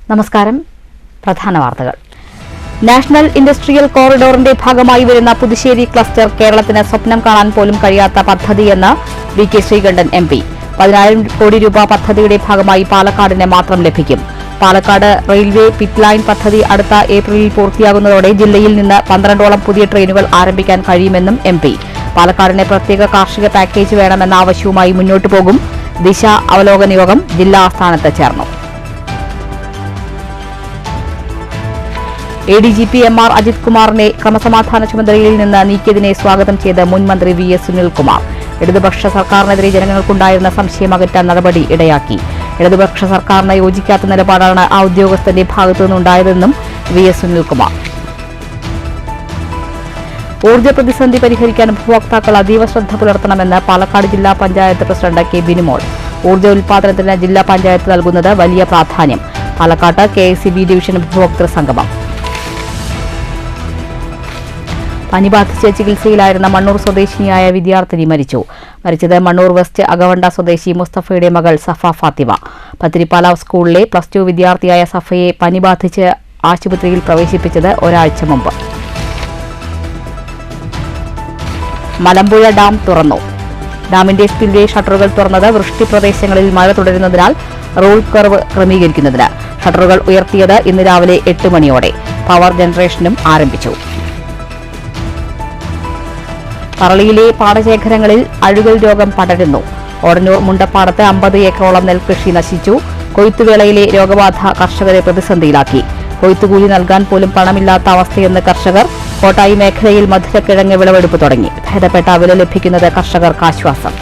നമസ്കാരം. പ്രധാന വാർത്തകൾ. നാഷണൽ ഇൻഡസ്ട്രിയൽ കോറിഡോറിന്റെ ഭാഗമായി വരുന്ന പുതുശ്ശേരി ക്ലസ്റ്റർ കേരളത്തിന് സ്വപ്നം കാണാൻ പോലും കഴിയാത്ത പദ്ധതിയെന്ന് V K Sreekandan M P. 10,000 കോടി രൂപ പദ്ധതിയുടെ ഭാഗമായി പാലക്കാടിന് മാത്രം ലഭിക്കും. പാലക്കാട് റെയിൽവേ പിറ്റ് ലൈൻ പദ്ധതി അടുത്ത ഏപ്രിലിൽ പൂർത്തിയാകുന്നതോടെ ജില്ലയിൽ നിന്ന് 12ഓളം പുതിയ ട്രെയിനുകൾ ആരംഭിക്കാൻ കഴിയുമെന്നും എം പി. പാലക്കാടിന് പ്രത്യേക കാർഷിക പാക്കേജ് വേണമെന്ന ആവശ്യവുമായി മുന്നോട്ടു പോകും. ദിശ അവലോകന യോഗം ജില്ലാ ആസ്ഥാനത്ത് ചേർന്നു. എഡിജിപി എം.ആർ. അജിത് കുമാറിനെ ക്രമസമാധാന ചുമതലയിൽ നിന്ന് നീക്കിയതിനെ സ്വാഗതം ചെയ്ത് മുൻ മന്ത്രി വി എസ് സുനിൽകുമാർ. ഇടതുപക്ഷ സർക്കാരിനെതിരെ ജനങ്ങൾക്കുണ്ടായിരുന്ന സംശയം അകറ്റാൻ നടപടി ഇടയാക്കി. ഇടതുപക്ഷ സർക്കാരിന് യോജിക്കാത്ത നിലപാടാണ് ആ ഉദ്യോഗസ്ഥന്റെ ഭാഗത്തുനിന്നുണ്ടായതെന്നും വി എസ് സുനിൽകുമാർ. ഊർജ്ജ പ്രതിസന്ധി പരിഹരിക്കാൻ ഉപഭോക്താക്കൾ അതീവ ശ്രദ്ധ പുലർത്തണമെന്ന് പാലക്കാട് ജില്ലാ പഞ്ചായത്ത് പ്രസിഡന്റ് കെ ബിനുമോൾ. ഊർജ്ജ ഉൽപാദനത്തിന് ജില്ലാ പഞ്ചായത്ത് നൽകുന്നത് വലിയ പ്രാധാന്യം. പാലക്കാട്ട് KSEB ഡിവിഷൻ ഉപഭോക്തൃ സംഗമം. പനി ബാധിച്ച് ചികിത്സയിലായിരുന്ന മണ്ണൂർ സ്വദേശിനിയായ വിദ്യാർത്ഥിനി മരിച്ചത് മണ്ണൂർ വെസ്റ്റ് അകവണ്ട സ്വദേശി മുസ്തഫയുടെ മകൾ സഫ ഫാത്തിമ. പത്തിരിപ്പാല സ്കൂളിലെ +2 വിദ്യാർത്ഥിയായ സഫയെ പനി ബാധിച്ച് ആശുപത്രിയിൽ പ്രവേശിപ്പിച്ചത് ഒരാഴ്ച മുമ്പ്. മലമ്പുഴ ഡാം തുറന്നു. ഡാമിന്റെ സ്പിൽവേ ഷട്ടറുകൾ തുറന്നത് വൃഷ്ടി പ്രദേശങ്ങളിൽ മഴ തുടരുന്നതിനാൽ റോൾ കർവ് ക്രമീകരിക്കുന്നതിന്. ഷട്ടറുകൾ ഉയർത്തിയത് ഇന്ന് രാവിലെ 8 മണിയോടെ. പവർ ജനറേഷനും ആരംഭിച്ചു. പറളിയിലെ പാടശേഖരങ്ങളിൽ അഴുകൽ രോഗം പടരുന്നു. ഓടന്നൂർ മുണ്ടപ്പാടത്ത് 50 ഏക്കറോളം നെൽകൃഷി നശിച്ചു. കൊയ്ത്തുവേളയിലെ രോഗബാധ കർഷകരെ പ്രതിസന്ധിയിലാക്കി. കൊയ്ത്തുകൂലി നൽകാൻ പോലും പണമില്ലാത്ത അവസ്ഥയെന്ന് കർഷകർ. കോട്ടായി മേഖലയിൽ മധുരക്കിഴങ്ങ് വിളവെടുപ്പ് തുടങ്ങി. ഭേദപ്പെട്ട വില ലഭിക്കുന്നത് കർഷകർക്ക് ആശ്വാസം.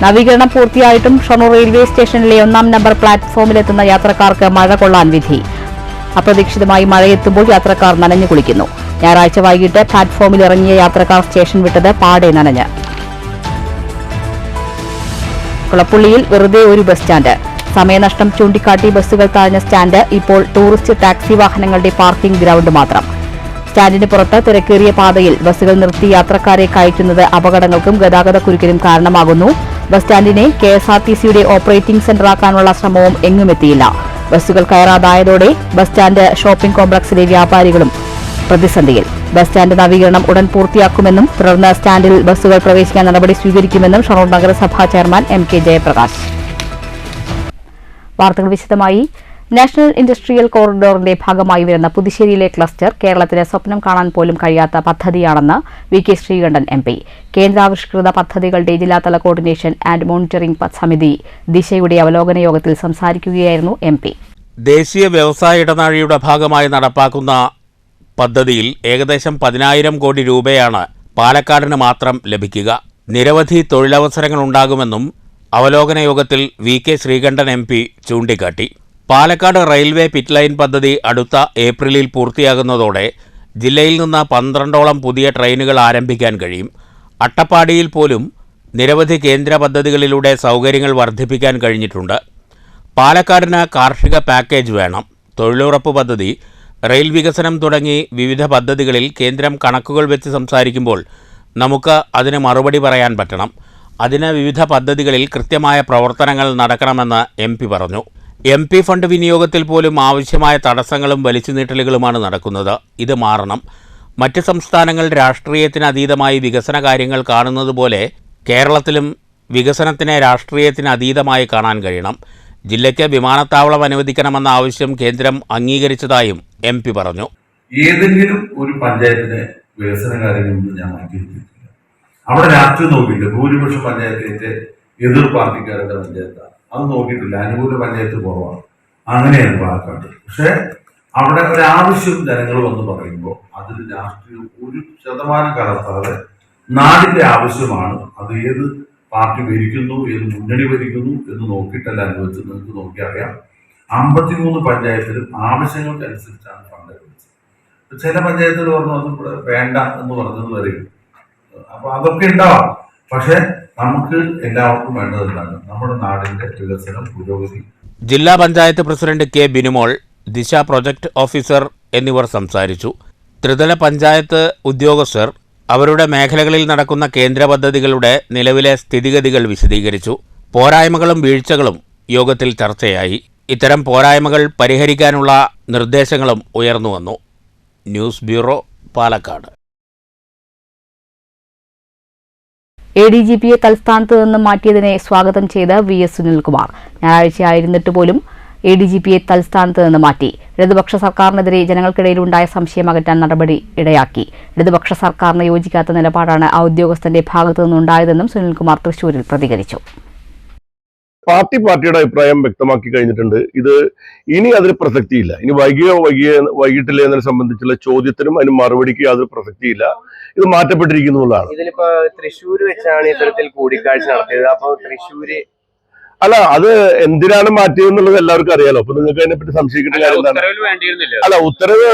നവീകരണം പൂർത്തിയായിട്ടും ഷൊർണൂർ റെയിൽവേ സ്റ്റേഷനിലെ 1-ാം നമ്പർ പ്ലാറ്റ്ഫോമിലെത്തുന്ന യാത്രക്കാർക്ക് മഴ കൊള്ളാൻ വിധി. അപ്രതീക്ഷിതമായി മഴയെത്തുമ്പോൾ യാത്രക്കാർ നനഞ്ഞു കുളിക്കുന്നു. ഞായറാഴ്ച വൈകിട്ട് പ്ലാറ്റ്ഫോമിൽ ഇറങ്ങിയ യാത്രക്കാർ സ്റ്റേഷൻ വിട്ടത് പാടെ നനഞ്ഞ്. കുളപ്പുള്ളിയിൽ വെറുതെ ഒരു ബസ് സ്റ്റാൻഡ്. സമയനഷ്ടം ചൂണ്ടിക്കാട്ടി ബസ്സുകൾ തഴഞ്ഞ സ്റ്റാൻഡ് ഇപ്പോൾ ടൂറിസ്റ്റ് ടാക്സി വാഹനങ്ങളുടെ പാർക്കിംഗ് ഗ്രൌണ്ട് മാത്രം. സ്റ്റാൻഡിന് പുറത്ത് തിരക്കേറിയ പാതയിൽ ബസ്സുകൾ നിർത്തി യാത്രക്കാരെ കയറ്റുന്നത് അപകടങ്ങൾക്കും ഗതാഗതക്കുരുക്കിനും കാരണമാകുന്നു. ബസ് സ്റ്റാൻഡിനെ KSRTCയുടെ ഓപ്പറേറ്റിംഗ് സെന്ററാക്കാനുള്ള ശ്രമവും എങ്ങുമെത്തിയില്ല. ബസ്സുകൾ കയറാതായതോടെ ബസ് സ്റ്റാൻഡ് ഷോപ്പിംഗ് കോംപ്ലക്സിലെ വ്യാപാരികളും പ്രതിസന്ധിയിൽ. ബസ് സ്റ്റാൻഡ് നവീകരണം ഉടൻ പൂർത്തിയാക്കുമെന്നും തുടർന്ന് സ്റ്റാൻഡിൽ ബസ്സുകൾ പ്രവേശിക്കാൻ നടപടി സ്വീകരിക്കുമെന്നും ഷൊർണൂർ നഗരസഭാ ചെയർമാൻ MK ജയപ്രകാശ്. വാർത്തകൾ വിശദമായി. നാഷണൽ ഇൻഡസ്ട്രിയൽ കോറിഡോറിന്റെ ഭാഗമായി വരുന്ന പുതുശ്ശേരിയിലെ ക്ലസ്റ്റർ കേരളത്തിന് സ്വപ്നം കാണാൻ പോലും കഴിയാത്ത പദ്ധതിയാണെന്ന് V K Sreekandan M P. കേന്ദ്രാവിഷ്കൃത പദ്ധതികളുടെ ജില്ലാതല കോർഡിനേഷൻ ആൻഡ് മോണിറ്ററിംഗ് സമിതി ദിശയുടെ അവലോകന യോഗത്തിൽ സംസാരിക്കുകയായിരുന്നു എം പി. ദേശീയ വ്യവസായ ഇടനാഴിയുടെ ഭാഗമായി നടപ്പാക്കുന്ന പദ്ധതിയിൽ ഏകദേശം 10,000 കോടി രൂപയാണ് പാലക്കാടിന് മാത്രം ലഭിക്കുക. നിരവധി തൊഴിലവസരങ്ങൾ ഉണ്ടാകുമെന്നും അവലോകന യോഗത്തിൽ V K Sreekandan M P ചൂണ്ടിക്കാട്ടി. പാലക്കാട് റെയിൽവേ പിറ്റ് ലൈൻ പദ്ധതി അടുത്ത ഏപ്രിലിൽ പൂർത്തിയാകുന്നതോടെ ജില്ലയിൽ നിന്ന് 12ഓളം പുതിയ ട്രെയിനുകൾ ആരംഭിക്കാൻ കഴിയും. അട്ടപ്പാടിയിൽ പോലും നിരവധി കേന്ദ്ര പദ്ധതികളിലൂടെ സൗകര്യങ്ങൾ വർദ്ധിപ്പിക്കാൻ കഴിഞ്ഞിട്ടുണ്ട്. പാലക്കാടിന് കാർഷിക പാക്കേജ് വേണം. തൊഴിലുറപ്പ് പദ്ധതി, റെയിൽ വികസനം തുടങ്ങി വിവിധ പദ്ധതികളിൽ കേന്ദ്രം കണക്കുകൾ വെച്ച് സംസാരിക്കുമ്പോൾ നമുക്ക് അതിന് മറുപടി പറയാൻ പറ്റണം. അതിന് വിവിധ പദ്ധതികളിൽ കൃത്യമായ പ്രവർത്തനങ്ങൾ നടക്കണമെന്ന് എം പി പറഞ്ഞു. MP ഫണ്ട് വിനിയോഗത്തിൽ പോലും ആവശ്യമായ തടസ്സങ്ങളും വലിച്ചുനീട്ടലുകളുമാണ് നടക്കുന്നത്. ഇത് മാറണം. മറ്റ് സംസ്ഥാനങ്ങൾ രാഷ്ട്രീയത്തിന് അതീതമായി വികസന കാര്യങ്ങൾ കാണുന്നതുപോലെ കേരളത്തിലും വികസനത്തിനെ രാഷ്ട്രീയത്തിന് അതീതമായി കാണാൻ കഴിയണം. ജില്ലയ്ക്ക് വിമാനത്താവളം അനുവദിക്കണമെന്ന ആവശ്യം കേന്ദ്രം അംഗീകരിച്ചതായും MP പറഞ്ഞു. ഏതെങ്കിലും ഒരു പഞ്ചായത്തിന് വികസന കാര്യങ്ങളൊന്നും ഞാൻ മാറ്റിയിരിക്കില്ല. അവിടെ രാഷ്ട്രീയം നോക്കിയിട്ട് ഭൂരിപക്ഷം പഞ്ചായത്തിലെ എതിർ പാർട്ടിക്കാരുടെ പഞ്ചായത്താണ്. അത് നോക്കിയിട്ടില്ല. അനുകൂല പഞ്ചായത്ത് കുറവാണ്. അങ്ങനെയാണ് പാലക്കാട്. പക്ഷെ അവിടെ ഒരാവശ്യം ജനങ്ങൾ വന്ന് പറയുമ്പോൾ അതിൽ രാഷ്ട്രീയം 1% കലർത്താതെ നാടിന്റെ ആവശ്യമാണ്. അത് ഏത് പാർട്ടി ഭരിക്കുന്നു, ഏത് മുന്നണി ഭരിക്കുന്നു എന്ന് നോക്കിയിട്ടല്ല അനുവദിച്ചത്. നിങ്ങൾക്ക് നോക്കിയറിയാം. 53 പഞ്ചായത്തിലും ആവശ്യങ്ങൾക്കനുസരിച്ചാണ് ഫണ്ട് അനുവദിച്ചത്. ചില പഞ്ചായത്തുകൾ പറഞ്ഞു അത് ഇവിടെ വേണ്ട എന്ന് പറഞ്ഞത് വരെയും. അപ്പൊ അതൊക്കെ ഉണ്ടാവാം. പക്ഷെ നമുക്ക് എല്ലാവർക്കും വേണ്ടതെന്താണ്? നമ്മുടെ നാടിന്റെ വികസനം, പുരോഗതി. ജില്ലാ പഞ്ചായത്ത് പ്രസിഡന്റ് കെ ബിനുമോൾ, ദിശ പ്രൊജക്ട് ഓഫീസർ എന്നിവർ സംസാരിച്ചു. ത്രിതല പഞ്ചായത്ത് ഉദ്യോഗസ്ഥർ അവരുടെ മേഖലകളിൽ നടക്കുന്ന കേന്ദ്ര പദ്ധതികളുടെ നിലവിലെ സ്ഥിതിഗതികൾ വിശദീകരിച്ചു. പോരായ്മകളും വീഴ്ചകളും യോഗത്തിൽ ചർച്ചയായി. ഇത്തരം പോരായ്മകൾ പരിഹരിക്കാനുള്ള നിർദ്ദേശങ്ങളും ഉയർന്നുവന്നു. News bureau, Palakkad. ADGPയെ തൽസ്ഥാനത്ത് നിന്നും മാറ്റിയതിനെ സ്വാഗതം ചെയ്ത് VS സുനിൽകുമാർ. ഞായറാഴ്ചയായിരുന്നിട്ട് പോലും ADGPയെ തൽസ്ഥാനത്ത് നിന്ന് മാറ്റി. ഇടതുപക്ഷ സർക്കാരിനെതിരെ ജനങ്ങൾക്കിടയിലുണ്ടായ സംശയം അകറ്റാൻ നടപടി ഇടയാക്കി. ഇടതുപക്ഷ സർക്കാരിന് യോജിക്കാത്ത നിലപാടാണ് ആ ഉദ്യോഗസ്ഥന്റെ ഭാഗത്തു നിന്നുണ്ടായതെന്നും സുനിൽകുമാർ തൃശൂരിൽ പ്രതികരിച്ചു. പാർട്ടിയുടെ അഭിപ്രായം വ്യക്തമാക്കി കഴിഞ്ഞിട്ടുണ്ട്. ഇത് ഇനി അതിന് പ്രസക്തിയില്ല. ഇനി വൈകിട്ടില്ല എന്നതിനെ സംബന്ധിച്ചുള്ള ചോദ്യത്തിനും അതിന് മറുപടിക്ക് യാതൊരു പ്രസക്തിയില്ല. ഇത് മാറ്റപ്പെട്ടിരിക്കുന്നതാണ്. ഇതിലിപ്പോ തൃശ്ശൂർ വെച്ചാണ് ഇത്തരത്തിൽ കൂടിക്കാഴ്ച നടത്തിയത്. അപ്പൊ തൃശ്ശൂര് അല്ല, അത് എന്തിനാണ് മാറ്റിയതെന്നുള്ളത് എല്ലാവർക്കും അറിയാലോ. അപ്പൊ നിങ്ങൾക്ക് അതിനെപ്പറ്റി സംശയിക്കേണ്ട കാര്യം എന്താണ്? അല്ല, ഉത്തരവ്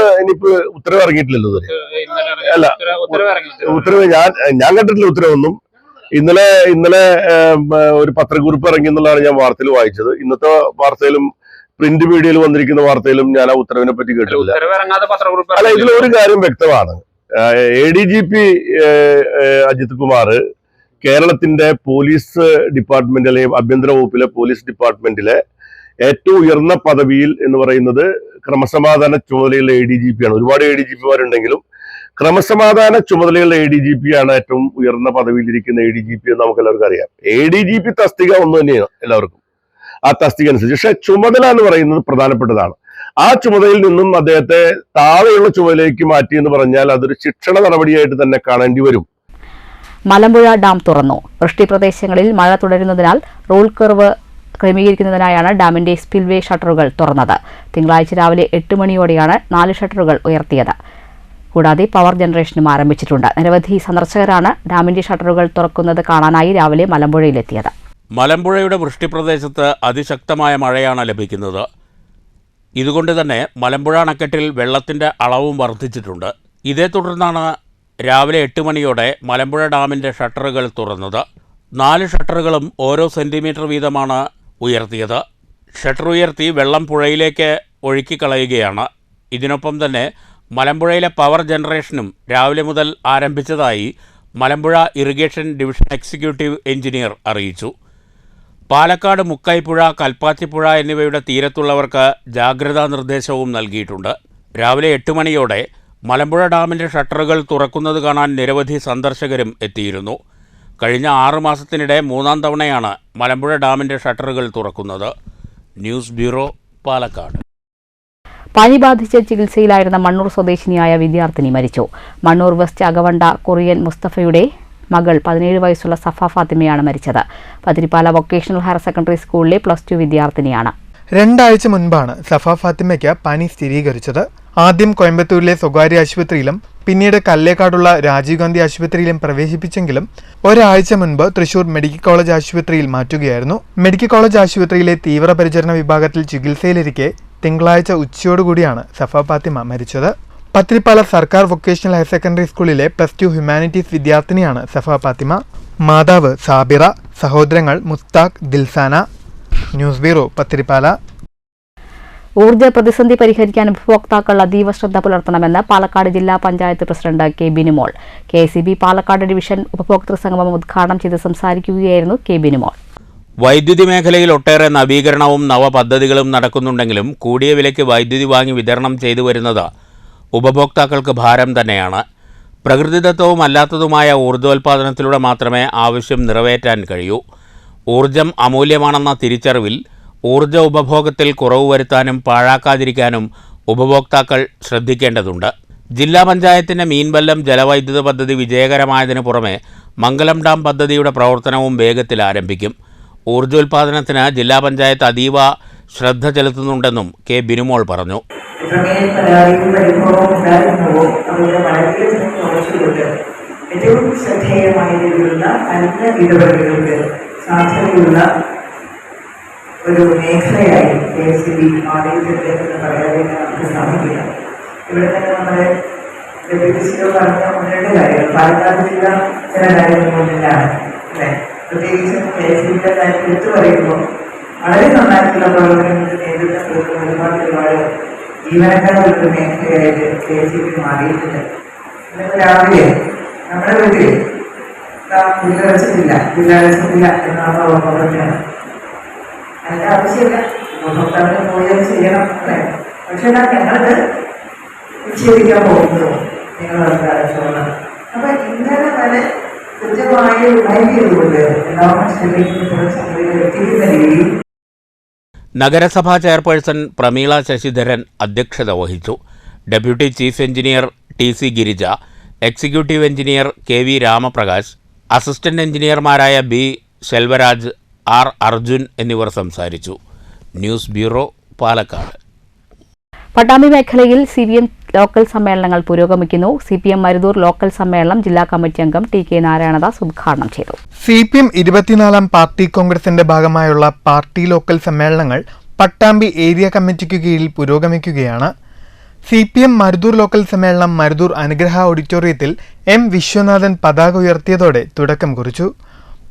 ഇറങ്ങിയിട്ടില്ലല്ലോ ഇതുവരെ. അല്ല, ഉത്തരവ് ഞാൻ കണ്ടിട്ടില്ല ഉത്തരവൊന്നും. ഇന്നലെ ഒരു പത്രക്കുറിപ്പ് ഇറങ്ങി എന്നുള്ളതാണ് ഞാൻ വാർത്തയിൽ വായിച്ചത്. ഇന്നത്തെ വാർത്തയിലും പ്രിന്റ് മീഡിയയിൽ വന്നിരിക്കുന്ന വാർത്തയിലും ഞാൻ ആ ഉത്തരവിനെ പറ്റി കേട്ടിട്ടില്ല. അല്ല, ഇതിലൊരു കാര്യം വ്യക്തമാണ്. ADGP അജിത് കുമാർ കേരളത്തിന്റെ പോലീസ് ഡിപ്പാർട്ട്മെന്റ് അല്ലെങ്കിൽ ആഭ്യന്തര വകുപ്പിലെ പോലീസ് ഡിപ്പാർട്ട്മെന്റിലെ ഏറ്റവും ഉയർന്ന പദവിയിൽ എന്ന് പറയുന്നത് ക്രമസമാധാന ചുമതലയുള്ള ADGP ആണ്. ഒരുപാട് ADGPമാരുണ്ടെങ്കിലും ക്രമസമാധാന ചുമതലയുള്ള ADGP ആണ് ഏറ്റവും ഉയർന്ന പദവിയിലിരിക്കുന്ന ADGP എന്ന് നമുക്ക് എല്ലാവർക്കും അറിയാം. ADGP തസ്തിക ഒന്ന് തന്നെയാണ് എല്ലാവർക്കും, ആ തസ്തിക അനുസരിച്ച്. പക്ഷെ ചുമതല എന്ന് പറയുന്നത് പ്രധാനപ്പെട്ടതാണ്. ആ ചുമതലയിൽ നിന്നും അദ്ദേഹത്തെ താഴെയുള്ള ചുമതലയിലേക്ക് മാറ്റി എന്ന് പറഞ്ഞാൽ അതൊരു ശിക്ഷണ നടപടിയായിട്ട് തന്നെ കാണേണ്ടി വരും. മലമ്പുഴ ഡാം തുറന്നു. വൃഷ്ടി പ്രദേശങ്ങളിൽ മഴ തുടരുന്നതിനാൽ റോൾ കർവ് ക്രമീകരിക്കുന്നതിനായാണ് ഡാമിന്റെ സ്പിൽവേ ഷട്ടറുകൾ തുറന്നത്. തിങ്കളാഴ്ച രാവിലെ 8 മണിയോടെയാണ് 4 ഷട്ടറുകൾ ഉയർത്തിയത്. കൂടാതെ പവർ ജനറേഷനും ആരംഭിച്ചിട്ടുണ്ട്. നിരവധി സന്ദർശകരാണ് ഡാമിന്റെ ഷട്ടറുകൾ തുറക്കുന്നത് കാണാനായി രാവിലെ മലമ്പുഴയിലെത്തിയത്. മലമ്പുഴയുടെ വൃഷ്ടിപ്രദേശത്ത് അതിശക്തമായ മഴയാണ് ലഭിക്കുന്നത്. ഇതുകൊണ്ട് തന്നെ മലമ്പുഴ അണക്കെട്ടിൽ വെള്ളത്തിന്റെ അളവും വർദ്ധിച്ചിട്ടുണ്ട്. ഇതേ തുടർന്നാണ് രാവിലെ 8 മണിയോടെ മലമ്പുഴ ഡാമിന്റെ ഷട്ടറുകൾ തുറന്നത്. 4 ഷട്ടറുകളും ഓരോ സെന്റിമീറ്റർ വീതമാണ് ഉയർത്തിയത്. ഷട്ടർ ഉയർത്തി വെള്ളം പുഴയിലേക്ക് ഒഴുക്കിക്കളയുകയാണ്. ഇതിനൊപ്പം തന്നെ മലമ്പുഴയിലെ പവർ ജനറേഷനും രാവിലെ മുതൽ ആരംഭിച്ചതായി Malampuzha irrigation division executive engineer അറിയിച്ചു. പാലക്കാട് മുക്കൈപ്പുഴ, കൽപ്പാത്തിപ്പുഴ എന്നിവയുടെ തീരത്തുള്ളവർക്ക് ജാഗ്രതാ നിർദ്ദേശവും നൽകിയിട്ടുണ്ട്. രാവിലെ 8 മണിയോടെ മലമ്പുഴ ഡാമിൻ്റെ ഷട്ടറുകൾ തുറക്കുന്നത് കാണാൻ നിരവധി സന്ദർശകരും എത്തിയിരുന്നു. കഴിഞ്ഞ 6 മാസത്തിനിടെ 3-ാം തവണയാണ് മലമ്പുഴ ഡാമിൻ്റെ ഷട്ടറുകൾ തുറക്കുന്നത്. News bureau, Palakkad. പനി ബാധിച്ച് ചികിത്സയിലായിരുന്ന മണ്ണൂർ സ്വദേശിനിയായ വിദ്യാർത്ഥിനി മരിച്ചു. മണ്ണൂർ വെസ്റ്റ് അകവണ്ട കൊറിയൻ മുസ്തഫയുടെ മകൾ 17 വയസ്സുള്ള സഫ ഫാത്തിമയാണ് മരിച്ചത്. പതിരിപ്പാല വൊക്കേഷണൽ ഹയർ സെക്കൻഡറി സ്കൂളിലെ +2 വിദ്യാർത്ഥിനിയാണ്. 2 ആഴ്ച മുൻപാണ് സഫ ഫാത്തിമയ്ക്ക് പനി സ്ഥിരീകരിച്ചത്. ആദ്യം കോയമ്പത്തൂരിലെ സ്വകാര്യ ആശുപത്രിയിലും പിന്നീട് കല്ലേക്കാടുള്ള രാജീവ് ഗാന്ധി ആശുപത്രിയിലും പ്രവേശിപ്പിച്ചെങ്കിലും ഒരാഴ്ച മുൻപ് തൃശൂർ മെഡിക്കൽ കോളേജ് ആശുപത്രിയിൽ മാറ്റുകയായിരുന്നു. മെഡിക്കൽ കോളേജ് ആശുപത്രിയിലെ തീവ്രപരിചരണ വിഭാഗത്തിൽ ചികിത്സയിലിരിക്കെ തിങ്കളാഴ്ച ഉച്ചയോടുകൂടിയാണ് സഫ ഫാത്തിമ മരിച്ചത്. പത്തിരിപ്പാല സർക്കാർ വൊക്കേഷണൽ ഹയർ സെക്കൻഡറി സ്കൂളിലെ +2 ഹ്യൂമാനിറ്റീസ് വിദ്യാർത്ഥിനിയാണ് സഫ ഫാത്തിമ. മാതാവ് സാബിറ, സഹോദരങ്ങൾ മുസ്താഖ്, ദിൽസാന. News bureau, Pathirippala. ഊർജ്ജ പ്രതിസന്ധി പരിഹരിക്കാൻ ഉപഭോക്താക്കൾ അതീവ ശ്രദ്ധ പുലർത്തണമെന്ന് പാലക്കാട് ജില്ലാ panchayat president K Binumol. KSEB Palakkad division ഉപഭോക്തൃ സംഗമം ഉദ്ഘാടനം ചെയ്ത് സംസാരിക്കുകയായിരുന്നു കെ ബിനുമോൾ. വൈദ്യുതി മേഖലയിൽ ഒട്ടേറെ നവീകരണവും നവപദ്ധതികളും നടക്കുന്നുണ്ടെങ്കിലും കൂടിയ വിലയ്ക്ക് വൈദ്യുതി വാങ്ങി വിതരണം ചെയ്തു വരുന്നത് ഉപഭോക്താക്കൾക്ക് ഭാരം തന്നെയാണ്. പ്രകൃതിദത്തവും അല്ലാത്തതുമായ ഊർജ്ജോൽപാദനത്തിലൂടെ മാത്രമേ ആവശ്യം നിറവേറ്റാൻ കഴിയൂ. ഊർജ്ജം അമൂല്യമാണെന്ന തിരിച്ചറിവിൽ ഊർജ്ജ ഉപഭോഗത്തിൽ കുറവ് വരുത്താനും പാഴാക്കാതിരിക്കാനും ഉപഭോക്താക്കൾ ശ്രദ്ധിക്കേണ്ടതുണ്ട്. ജില്ലാ പഞ്ചായത്തിൻ്റെ മീൻവല്ലം ജലവൈദ്യുത പദ്ധതി വിജയകരമായതിനു പുറമെ മംഗലം ഡാം പദ്ധതിയുടെ പ്രവർത്തനവും വേഗത്തിൽ ആരംഭിക്കും. ഊർജ്ജോൽപാദനത്തിന് ജില്ലാ പഞ്ചായത്ത് അതീവ ശ്രദ്ധ ചെലുത്തുന്നുണ്ടെന്നും കെ ബിനുമോൾ പറഞ്ഞു. ഏറ്റവും ശ്രദ്ധേയമായ രീതിയിലുള്ള നല്ല ഇടപെടലുകൾക്ക് സാധ്യതയുള്ള ഒരു മേഖലയായി KSEB മാറിയിട്ടുണ്ട് എന്ന് പറയാനായിട്ട് നമുക്ക് സാധിക്കില്ല. ഇവിടെ തന്നെ നമ്മുടെ ഡെപ്യൂട്ടി CEO പറഞ്ഞ 1-2 കാര്യങ്ങൾ പാലക്കാട് ജില്ല ചില കാര്യങ്ങൾ മുന്നിലാണ് അല്ലേ. പ്രത്യേകിച്ചും KSEB കാര്യം എടുത്തു പറയുമ്പോൾ വളരെ നന്നായിട്ടുള്ള പ്രവർത്തനങ്ങൾക്ക് നേതൃത്വം കൊടുക്കുന്ന ഒരുപാട് ജീവനക്കാരുടെ ഒരു മേഖലയായിട്ട് KSEB മാറിയിട്ടുണ്ട്. ഇന്നിപ്പോൾ രാവിലെ നമ്മുടെ വീട്ടിൽ പുല്ല് വെച്ചിട്ടില്ല എന്നാണ് ഓർമ്മ. അതിന്റെ ആവശ്യമില്ല, ഉപഭോക്താവിന് പോയത് ചെയ്യണം അല്ലേ. പക്ഷെ ഞങ്ങൾക്ക് നിക്ഷേപിക്കാൻ പോകുന്നു നിങ്ങൾ ആവശ്യമാണ്. അപ്പൊ ഇങ്ങനെ വരെ കൃത്യമായി നൽകിയതുകൊണ്ട് എല്ലാ മനുഷ്യരിലേക്കും എത്തിക്കുന്ന രീതിയിൽ നഗരസഭാ ചെയർപേഴ്സൺ പ്രമീള ശശിധരൻ അധ്യക്ഷത വഹിച്ചു. Deputy chief engineer TC Girija, executive engineer KV Ramaprakash, assistant എഞ്ചിനീയർമാരായ B ശെൽവരാജ്, R അർജുൻ എന്നിവർ സംസാരിച്ചു. News bureau, Palakkad. പട്ടാമ്പി മേഖലയിൽ CPM ലോക്കൽ സമ്മേളനങ്ങൾ പുരോഗമിക്കുന്നു. CPM മരുതൂർ ലോക്കൽ സമ്മേളനം ജില്ലാ കമ്മിറ്റി അംഗം TK നാരായണദാസ് ഉദ്ഘാടനം ചെയ്തു. CPM 24-ാം പാർട്ടി കോൺഗ്രസിന്റെ ഭാഗമായുള്ള പാർട്ടി ലോക്കൽ സമ്മേളനങ്ങൾ പട്ടാമ്പി ഏരിയ കമ്മിറ്റിക്കു കീഴിൽ പുരോഗമിക്കുകയാണ്. CPM മരുതൂർ ലോക്കൽ സമ്മേളനം മരുതൂർ അനുഗ്രഹ ഓഡിറ്റോറിയത്തിൽ M വിശ്വനാഥൻ പതാക ഉയർത്തിയതോടെ തുടക്കം കുറിച്ചു.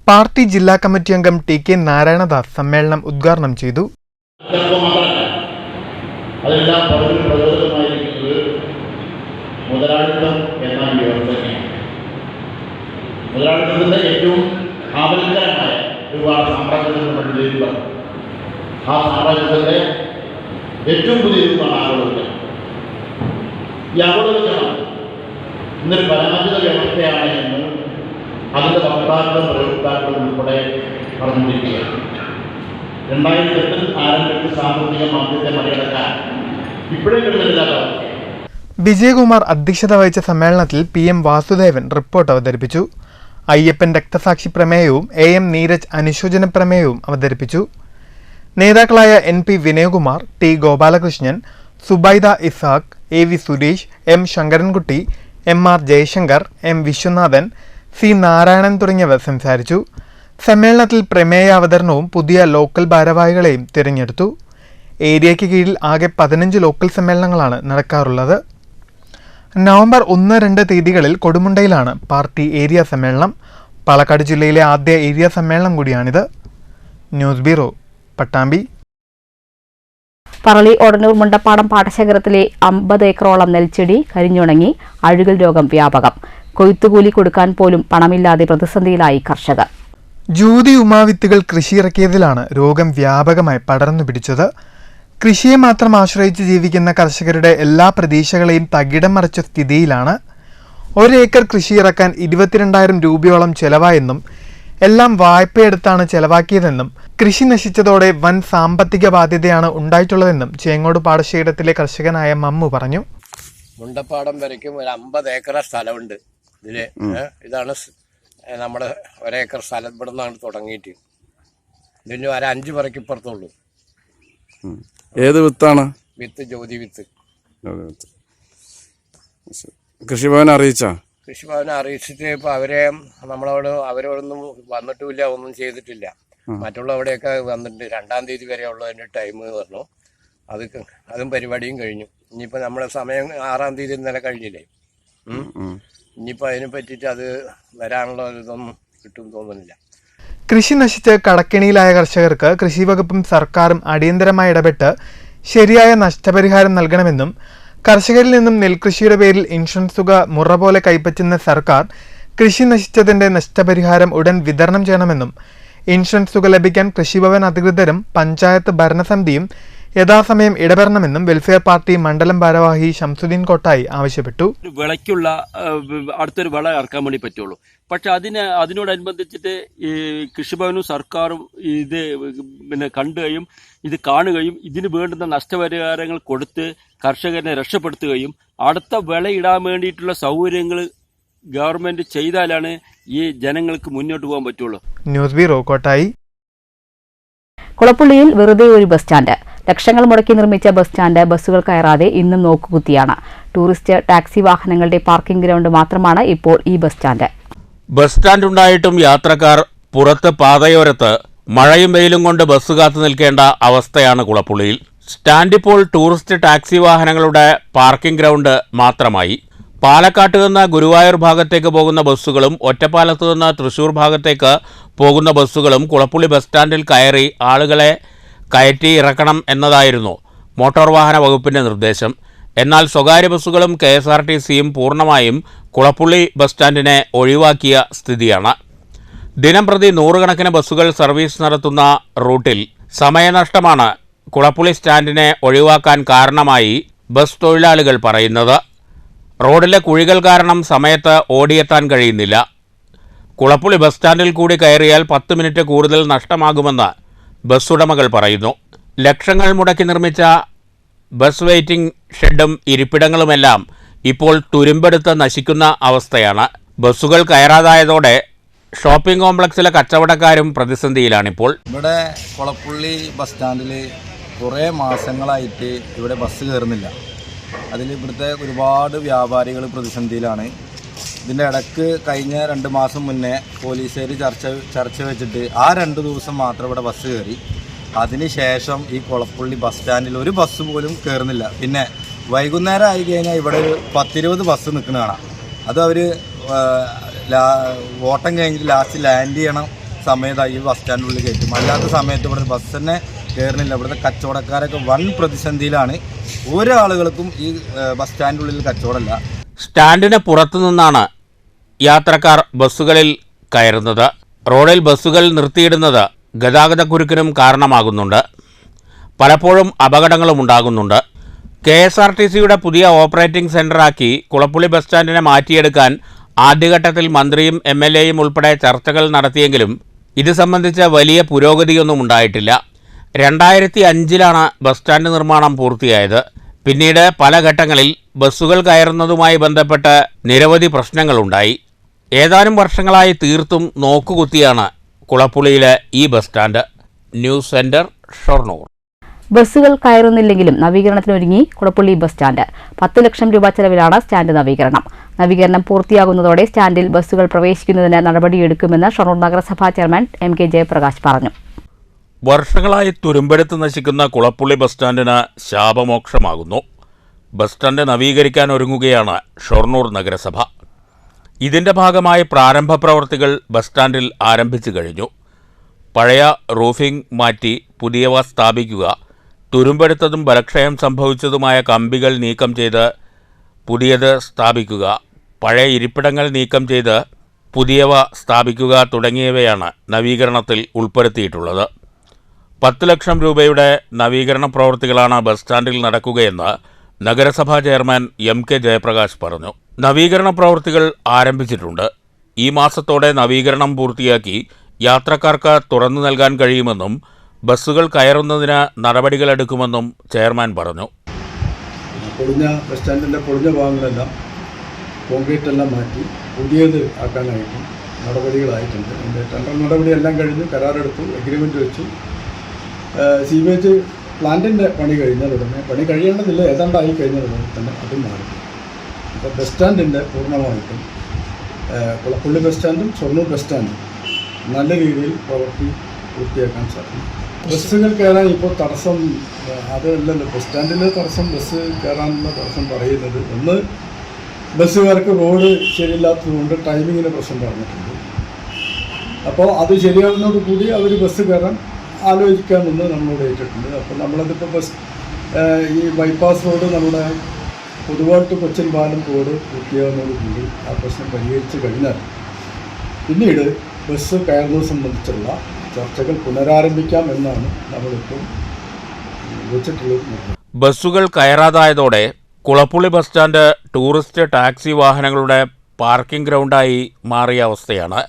പാർട്ടി ജില്ലാ കമ്മിറ്റി അംഗം TK നാരായണദാസ് സമ്മേളനം ഉദ്ഘാടനം ചെയ്തു. അതെല്ലാം വളരെ പ്രചോദനമായിരിക്കുന്നത് മുതലാളിത്തം എന്ന വ്യവസ്ഥയാണ്. മുതലാളിത്തത്തിൻ്റെ ഏറ്റവും ആപൽക്കരമായ ഒരുപാട് സാമ്രാജ്യത്തിൽ നമ്മൾ ചെയ്യുക. ആ സാമ്രാജ്യത്തിൻ്റെ ഏറ്റവും പുതിയ രൂപമാണ് ആഗോളവൽക്കരണം. ഈ ആഗോളവൽക്കരണം ഇന്നൊരു പരമാധിത വ്യവസ്ഥയാണ് എന്ന് അതിൻ്റെ വക്താക്കളും പ്രയോക്താക്കളും ഉൾപ്പെടെ പറഞ്ഞുകൊണ്ടിരിക്കുകയാണ്. 2008 ആരംഭിച്ച സാമ്പത്തിക മാന്ദ്യത്തെ മറികടക്കാൻ ഇപ്പോഴും കിട്ടുന്നില്ലാത്ത. വിജയകുമാർ അധ്യക്ഷത വഹിച്ച സമ്മേളനത്തിൽ PM വാസുദേവൻ റിപ്പോർട്ട് അവതരിപ്പിച്ചു. അയ്യപ്പൻ രക്തസാക്ഷി പ്രമേയവും AM നീരജ് അനുശോചന പ്രമേയവും അവതരിപ്പിച്ചു. നേതാക്കളായ NP Vinayakumar, T Gopalakrishnan, Subaida Isaac, AV Suresh, M Sankarankutty, MR Jaishankar, M Viswanathan, C Narayanan തുടങ്ങിയവർ സംസാരിച്ചു. സമ്മേളനത്തിൽ പ്രമേയ അവതരണവും പുതിയ ലോക്കൽ ഭാരവാഹികളെയും തിരഞ്ഞെടുത്തു. ഏരിയയ്ക്ക് കീഴിൽ ആകെ 15 ലോക്കൽ സമ്മേളനങ്ങളാണ് നടക്കാറുള്ളത്. നവംബർ 1-2 തീയതികളിൽ കൊടുമുണ്ടയിലാണ് പാർട്ടി ഏരിയ സമ്മേളനം. പാലക്കാട് ജില്ലയിലെ ആദ്യ ഏരിയ സമ്മേളനം കൂടിയാണിത്. News bureau, Pattambi. പറളി ഒടനൂർ മുണ്ടപ്പാടം പാടശേഖരത്തിലെ 50 ഏക്കറോളം നെൽച്ചെടി കരിഞ്ഞുണങ്ങി. അഴുകൽ രോഗം വ്യാപകം. കൊയ്ത്തുകൂലി കൊടുക്കാൻ പോലും പണമില്ലാതെ പ്രതിസന്ധിയിലായി കർഷകർ. ജൂതി ഉമാവിത്തുകൾ കൃഷിയിറക്കിയതിലാണ് രോഗം വ്യാപകമായി പടർന്നു പിടിച്ചത്. കൃഷിയെ മാത്രം ആശ്രയിച്ച് ജീവിക്കുന്ന കർഷകരുടെ എല്ലാ പ്രതീക്ഷകളെയും തകിടം മറിച്ച സ്ഥിതിയിലാണ്. 1 ഏക്കർ കൃഷിയിറക്കാൻ 22,000 രൂപയോളം ചെലവായെന്നും എല്ലാം വായ്പയെടുത്താണ് ചെലവാക്കിയതെന്നും കൃഷി നശിച്ചതോടെ വൻ സാമ്പത്തിക ബാധ്യതയാണ് ഉണ്ടായിട്ടുള്ളതെന്നും ചേങ്ങോട് പാടശേഖരത്തിലെ കർഷകനായ മമ്മു പറഞ്ഞു. മുണ്ടപ്പാടം വരയ്ക്കും ഒരു 50 ഏക്കർ സ്ഥലമുണ്ട് ഇതില്. ഇതാണ് നമ്മുടെ 1 ഏക്കർ സ്ഥലം. ഇവിടെ നിന്നാണ് തുടങ്ങിയിട്ട് ഇതിന് ഒരു 5 പറയ്ക്കിപ്പുറത്തുള്ളൂ. ഏത് വിത്താണ്? വിത്ത് ജ്യോതി വിത്ത്. കൃഷിഭവനെ അറിയിച്ചാ? കൃഷിഭവനെ അറിയിച്ചിട്ട് ഇപ്പൊ അവരോടൊന്നും വന്നിട്ടുമില്ല, ഒന്നും ചെയ്തിട്ടില്ല. മറ്റുള്ളവിടെയൊക്കെ വന്നിട്ടുണ്ട്. 2-ാം തീയതി വരെ ഉള്ളതിന്റെ ടൈം പറഞ്ഞു. അതും പരിപാടിയും കഴിഞ്ഞു. ഇനിയിപ്പോ നമ്മുടെ സമയം 6-ാം തീയതി ഇന്നലെ കഴിഞ്ഞില്ലേ. ഇനിയിപ്പോൾ അതിനെ പറ്റിയിട്ട് അത് വരാനുള്ള ഇതൊന്നും കിട്ടും തോന്നുന്നില്ല. കൃഷി നശിച്ച് കടക്കെണിയിലായ കർഷകർക്ക് കൃഷിവകുപ്പും സർക്കാരും അടിയന്തരമായി ഇടപെട്ട് ശരിയായ നഷ്ടപരിഹാരം നൽകണമെന്നും കർഷകരിൽ നിന്നും നെൽകൃഷിയുടെ പേരിൽ ഇൻഷുറൻസ് തുക മുറ പോലെ കൈപ്പറ്റുന്ന സർക്കാർ കൃഷി നശിച്ചതിന്റെ നഷ്ടപരിഹാരം ഉടൻ വിതരണം ചെയ്യണമെന്നും ഇൻഷുറൻസ് തുക ലഭിക്കാൻ കൃഷിഭവൻ അധികൃതരും പഞ്ചായത്ത് ഭരണസമിതിയും യഥാസമയം ഇടപെടണമെന്നും വെൽഫെയർ പാർട്ടി മണ്ഡലം ഭാരവാഹി ശംസുദ്ദീൻ കോട്ടായി ആവശ്യപ്പെട്ടു. വിളയ്ക്കുള്ള അടുത്തൊരു വിള ഇറക്കാൻ വേണ്ടി പറ്റുള്ളൂ. പക്ഷെ അതിനോടനുബന്ധിച്ചിട്ട് ഈ കൃഷിഭവനും സർക്കാരും ഇത് കണ്ടുകയും ഇത് കാണുകയും ഇതിന് വേണ്ടുന്ന നഷ്ടപരിഹാരങ്ങൾ കൊടുത്ത് കർഷകരെ രക്ഷപ്പെടുത്തുകയും അടുത്ത വിളയിടാൻ വേണ്ടിയിട്ടുള്ള സൗകര്യങ്ങൾ ഗവൺമെന്റ് ചെയ്താലാണ് ഈ ജനങ്ങൾക്ക് മുന്നോട്ട് പോകാൻ പറ്റുള്ളൂ. News bureau, Kottayi. കുളപ്പുള്ളിയിൽ വെറുതെ ഒരു ബസ് സ്റ്റാൻഡ്. ലക്ഷങ്ങൾ മുടക്കി നിർമ്മിച്ച ബസ് സ്റ്റാൻഡ് ബസ്സുകൾ കയറാതെ ഇന്നും നോക്കുകുത്തിയാണ്. ടൂറിസ്റ്റ് ടാക്സി വാഹനങ്ങളുടെ പാർക്കിംഗ് ഗ്രൗണ്ട് മാത്രമാണ് ഇപ്പോൾ ഈ ബസ് സ്റ്റാൻഡ്. ബസ് സ്റ്റാൻഡ് ഉണ്ടായിട്ടും യാത്രക്കാർ പുറത്ത് പാതയോരത്ത് മഴയും വെയിലും കൊണ്ട് ബസ് കാത്തു നിൽക്കേണ്ട അവസ്ഥയാണ് കുളപ്പുള്ളിയിൽ. സ്റ്റാൻഡ് ഇപ്പോൾ ടൂറിസ്റ്റ് ടാക്സി വാഹനങ്ങളുടെ പാർക്കിംഗ് ഗ്രൗണ്ട് മാത്രമായി. പാലക്കാട്ട് നിന്ന് ഗുരുവായൂർ ഭാഗത്തേക്ക് പോകുന്ന ബസ്സുകളും ഒറ്റപ്പാലത്ത് നിന്ന് തൃശൂർ ഭാഗത്തേക്ക് പോകുന്ന ബസ്സുകളും കുളപ്പുള്ളി ബസ് സ്റ്റാൻഡിൽ കയറി ആളുകളെ കയറ്റി ഇറക്കണം എന്നതായിരുന്നു മോട്ടോർ വാഹന വകുപ്പിന്റെ നിർദ്ദേശം. എന്നാൽ സ്വകാര്യ ബസ്സുകളും KSRTCയും പൂർണ്ണമായും കുളപ്പുള്ളി ബസ് സ്റ്റാൻഡിനെ ഒഴിവാക്കിയ സ്ഥിതിയാണ്. ദിനംപ്രതി 100 കണക്കിന് ബസ്സുകൾ സർവീസ് നടത്തുന്ന റൂട്ടിൽ സമയനഷ്ടമാണ് കുളപ്പുള്ളി സ്റ്റാൻഡിനെ ഒഴിവാക്കാൻ കാരണമായി ബസ് തൊഴിലാളികൾ പറയുന്നത്. റോഡിലെ കുഴികൾ കാരണം സമയത്ത് ഓടിയെത്താൻ കഴിയുന്നില്ല. കുളപ്പുള്ളി ബസ് സ്റ്റാൻഡിൽ കൂടി കയറിയാൽ 10 മിനിറ്റ് കൂടുതൽ നഷ്ടമാകുമെന്ന് ബസ് ഉടമകൾ പറയുന്നു. ലക്ഷങ്ങൾ മുടക്കി നിർമ്മിച്ച ബസ് വെയിറ്റിംഗ് ഷെഡും ഇരിപ്പിടങ്ങളുമെല്ലാം ഇപ്പോൾ തുരുമ്പെടുത്ത് നശിക്കുന്ന അവസ്ഥയാണ്. ബസ്സുകൾ കയറാതായതോടെ ഷോപ്പിംഗ് കോംപ്ലക്സിലെ കച്ചവടക്കാരും പ്രതിസന്ധിയിലാണിപ്പോൾ. ഇവിടെ കുളപ്പുള്ളി ബസ് സ്റ്റാൻഡിൽ കുറേ മാസങ്ങളായിട്ട് ഇവിടെ ബസ് കയറുന്നില്ല. അതിൽ ഇവിടുത്തെ ഒരുപാട് വ്യാപാരികൾ പ്രതിസന്ധിയിലാണ്. ഇതിൻ്റെ ഇടയ്ക്ക് കഴിഞ്ഞ 2 മാസം മുന്നേ പോലീസുകാർ ചർച്ച വെച്ചിട്ട് ആ 2 ദിവസം മാത്രം ഇവിടെ ബസ് കയറി. അതിനുശേഷം ഈ കുളപ്പുള്ളി ബസ് സ്റ്റാൻഡിൽ ഒരു ബസ് പോലും കയറുന്നില്ല. പിന്നെ വൈകുന്നേരം ആയി കഴിഞ്ഞാൽ ഇവിടെ ഒരു 10-20 ബസ് നിൽക്കുന്ന കാണാം. അത് അവർ ഓട്ടം കഴിഞ്ഞിട്ട് ലാസ്റ്റ് ലാൻഡ് ചെയ്യണം സമയത്തായി ബസ് സ്റ്റാൻഡിനുള്ളിൽ കയറ്റും. അല്ലാത്ത സമയത്ത് ഇവിടെ ബസ് തന്നെ കയറുന്നില്ല. ഇവിടുത്തെ കച്ചവടക്കാരൊക്കെ വൻ പ്രതിസന്ധിയിലാണ്. ഒരാളുകൾക്കും ഈ ബസ് സ്റ്റാൻഡിനുള്ളിൽ കച്ചവടമില്ല. സ്റ്റാൻഡിന് പുറത്തുനിന്നാണ് യാത്രക്കാർ ബസ്സുകളിൽ കയറുന്നത്. റോഡിൽ ബസ്സുകൾ നിർത്തിയിടുന്നത് ഗതാഗതക്കുരുക്കിനും കാരണമാകുന്നുണ്ട്. പലപ്പോഴും അപകടങ്ങളും ഉണ്ടാകുന്നുണ്ട്. KSRTCയുടെ പുതിയ ഓപ്പറേറ്റിംഗ് സെൻ്ററാക്കി കുളപ്പുള്ളി ബസ് സ്റ്റാൻഡിനെ മാറ്റിയെടുക്കാൻ ആദ്യഘട്ടത്തിൽ മന്ത്രിയും MLAയും ഉൾപ്പെടെ ചർച്ചകൾ നടത്തിയെങ്കിലും ഇത് സംബന്ധിച്ച വലിയ പുരോഗതിയൊന്നും ഉണ്ടായിട്ടില്ല. 2005-ലാണ് ബസ് സ്റ്റാൻഡ് നിർമ്മാണം പൂർത്തിയായത്. പിന്നീട് പല ഘട്ടങ്ങളിൽ ബസ്സുകൾ കയറുന്നതുമായി ബന്ധപ്പെട്ട് നിരവധി പ്രശ്നങ്ങളുണ്ടായി. ഏതാനും വർഷങ്ങളായി തീർത്തും നോക്കുകുത്തിയാണ് കുളപ്പുള്ളിയിലെ ഈ bus stand. News centre, Shoranur. ബസ്സുകൾ കയറുന്നില്ലെങ്കിലും നവീകരണത്തിനൊരുങ്ങി കുളപ്പുള്ളി ബസ് സ്റ്റാൻഡ്. 10 ലക്ഷം രൂപ ചെലവിലാണ് സ്റ്റാൻഡ് നവീകരണം. നവീകരണം പൂർത്തിയാകുന്നതോടെ സ്റ്റാൻഡിൽ ബസ്സുകൾ പ്രവേശിക്കുന്നതിന് നടപടിയെടുക്കുമെന്ന് ഷൊർണൂർ നഗരസഭാ ചെയർമാൻ MK ജയപ്രകാശ് പറഞ്ഞു. വർഷങ്ങളായി തുരുമ്പെടുത്ത് നശിക്കുന്ന കുളപ്പുള്ളി ബസ് സ്റ്റാൻഡിന് ശാപമോക്ഷമാകുന്നു. ബസ് സ്റ്റാൻഡ് നവീകരിക്കാൻ ഒരുങ്ങുകയാണ് ഷൊർണൂർ നഗരസഭ. ഇതിന്റെ ഭാഗമായി പ്രാരംഭ പ്രവൃത്തികൾ ബസ് സ്റ്റാൻഡിൽ ആരംഭിച്ചു കഴിഞ്ഞു. പഴയ റൂഫിംഗ് മാറ്റി പുതിയവ സ്ഥാപിക്കുക, തുരുമ്പെടുത്തതും ബലക്ഷയം സംഭവിച്ചതുമായ കമ്പികൾ നീക്കം ചെയ്ത് പുതിയത് സ്ഥാപിക്കുക, പഴയ ഇരിപ്പിടങ്ങൾ നീക്കം ചെയ്ത് പുതിയവ സ്ഥാപിക്കുക തുടങ്ങിയവയാണ് നവീകരണത്തിൽ ഉൾപ്പെടുത്തിയിട്ടുള്ളത്. 10 ലക്ഷം രൂപയുടെ നവീകരണ പ്രവൃത്തികളാണ് ബസ് സ്റ്റാൻഡിൽ നടക്കുകയെന്ന് നഗരസഭാ ചെയർമാൻ MK ജയപ്രകാശ് പറഞ്ഞു. നവീകരണ പ്രവൃത്തികൾ ആരംഭിച്ചിട്ടുണ്ട്. ഈ മാസത്തോടെ നവീകരണം പൂർത്തിയാക്കി യാത്രക്കാർക്ക് തുറന്നു നൽകാൻ കഴിയുമെന്നും ബസ്സുകൾ കയറുന്നതിന് നടപടികളെടുക്കുമെന്നും ചെയർമാൻ പറഞ്ഞു. പൊളിഞ്ഞ ബസ് സ്റ്റാൻഡിൻ്റെ പൊളിഞ്ഞ ഭാഗങ്ങളെല്ലാം കോൺക്രീറ്റ് എല്ലാം മാറ്റി പുതിയത് ആക്കാനായിട്ടും നടപടികളായിട്ടുണ്ട്. അതിൻ്റെ ടെൻഡർ നടപടിയെല്ലാം കഴിഞ്ഞു, കരാറെടുത്തു, എഗ്രിമെൻറ്റ് വെച്ചു. സീവേജ് പ്ലാന്റിൻ്റെ പണി കഴിഞ്ഞാൽ ഉടനെ, പണി കഴിയേണ്ടതില്ല, ഏതാണ്ടായി കഴിഞ്ഞാൽ ഉടനെ തന്നെ അതും മാറി. അപ്പോൾ ബസ് സ്റ്റാൻഡിൻ്റെ പൂർണ്ണമായിട്ടും കുളപ്പുള്ളി ബസ് സ്റ്റാൻഡും ഷൊർണൂർ ബസ് സ്റ്റാൻഡും നല്ല രീതിയിൽ പ്രവൃത്തി പൂർത്തിയാക്കാൻ സാധിക്കും. ബസ്സുകൾ കയറാൻ ഇപ്പോൾ തടസ്സം അതല്ലല്ലോ, ബസ് സ്റ്റാൻഡിലെ തടസ്സം, ബസ് കയറാനുള്ള തടസ്സം പറയുന്നത് ഒന്ന്, ബസ്സുകാർക്ക് റോഡ് ശരിയില്ലാത്തതുകൊണ്ട് ടൈമിങ്ങിന് പ്രശ്നം പറഞ്ഞിട്ടുണ്ട്. അപ്പോൾ അത് ശരിയാവുന്നതോടുകൂടി അവർ ബസ് കയറാൻ ആലോചിക്കാമെന്ന് നമ്മളോട് ഏറ്റിട്ടുണ്ട്. അപ്പോൾ നമ്മളതിപ്പോൾ ഈ ബൈപ്പാസ് റോഡ് നമ്മുടെ പൊതുവായിട്ട് കൊച്ചിൻ പാലം റോഡ് പൂർത്തിയാകുന്നതോടുകൂടി ആ പ്രശ്നം പരിഹരിച്ച് കഴിഞ്ഞാൽ പിന്നീട് ബസ് കയറുന്നത് സംബന്ധിച്ചുള്ള ചർച്ചകൾ പുനരാരംഭിക്കാം എന്നാണ് നമ്മളിപ്പോൾ വെച്ചിട്ടുള്ളത്. ബസ്സുകൾ കയറാതായതോടെ Kulappully bus stand tourist taxi വാഹനങ്ങളുടെ പാർക്കിംഗ് ഗ്രൗണ്ടായി മാറിയ അവസ്ഥയാണ്.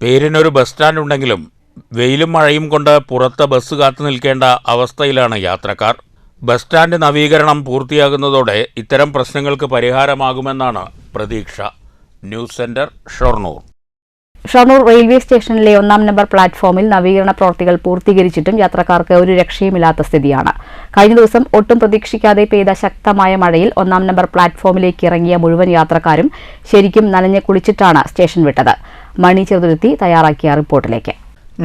പേരിനൊരു ബസ് സ്റ്റാൻഡ് ഉണ്ടെങ്കിലും വെയിലും മഴയും കൊണ്ട് പുറത്ത് ബസ് കാത്തു നിൽക്കേണ്ട അവസ്ഥയിലാണ് യാത്രക്കാർ. ബസ് സ്റ്റാൻഡ് നവീകരണം പൂർത്തിയാകുന്നതോടെ ഇത്തരം പ്രശ്നങ്ങൾക്ക് പരിഹാരമാകുമെന്നാണ് പ്രതീക്ഷ. News centre, Shoranur. Shoranur railway സ്റ്റേഷനിലെ 1-ാം നമ്പർ പ്ലാറ്റ്ഫോമിൽ നവീകരണ പ്രവൃത്തികൾ പൂർത്തീകരിച്ചിട്ടും യാത്രക്കാർക്ക് ഒരു രക്ഷയുമില്ലാത്ത സ്ഥിതിയാണ്. കഴിഞ്ഞ ദിവസം ഒട്ടും പ്രതീക്ഷിക്കാതെ പെയ്ത ശക്തമായ മഴയിൽ 1-ാം നമ്പർ പ്ലാറ്റ്ഫോമിലേക്ക് ഇറങ്ങിയ മുഴുവൻ യാത്രക്കാരും ശരിക്കും നനഞ്ഞ് കുളിച്ചിട്ടാണ് സ്റ്റേഷൻ വിട്ടത്. മണി ചെറുതുരുത്തി തയ്യാറാക്കിയ റിപ്പോർട്ടിലേക്ക്.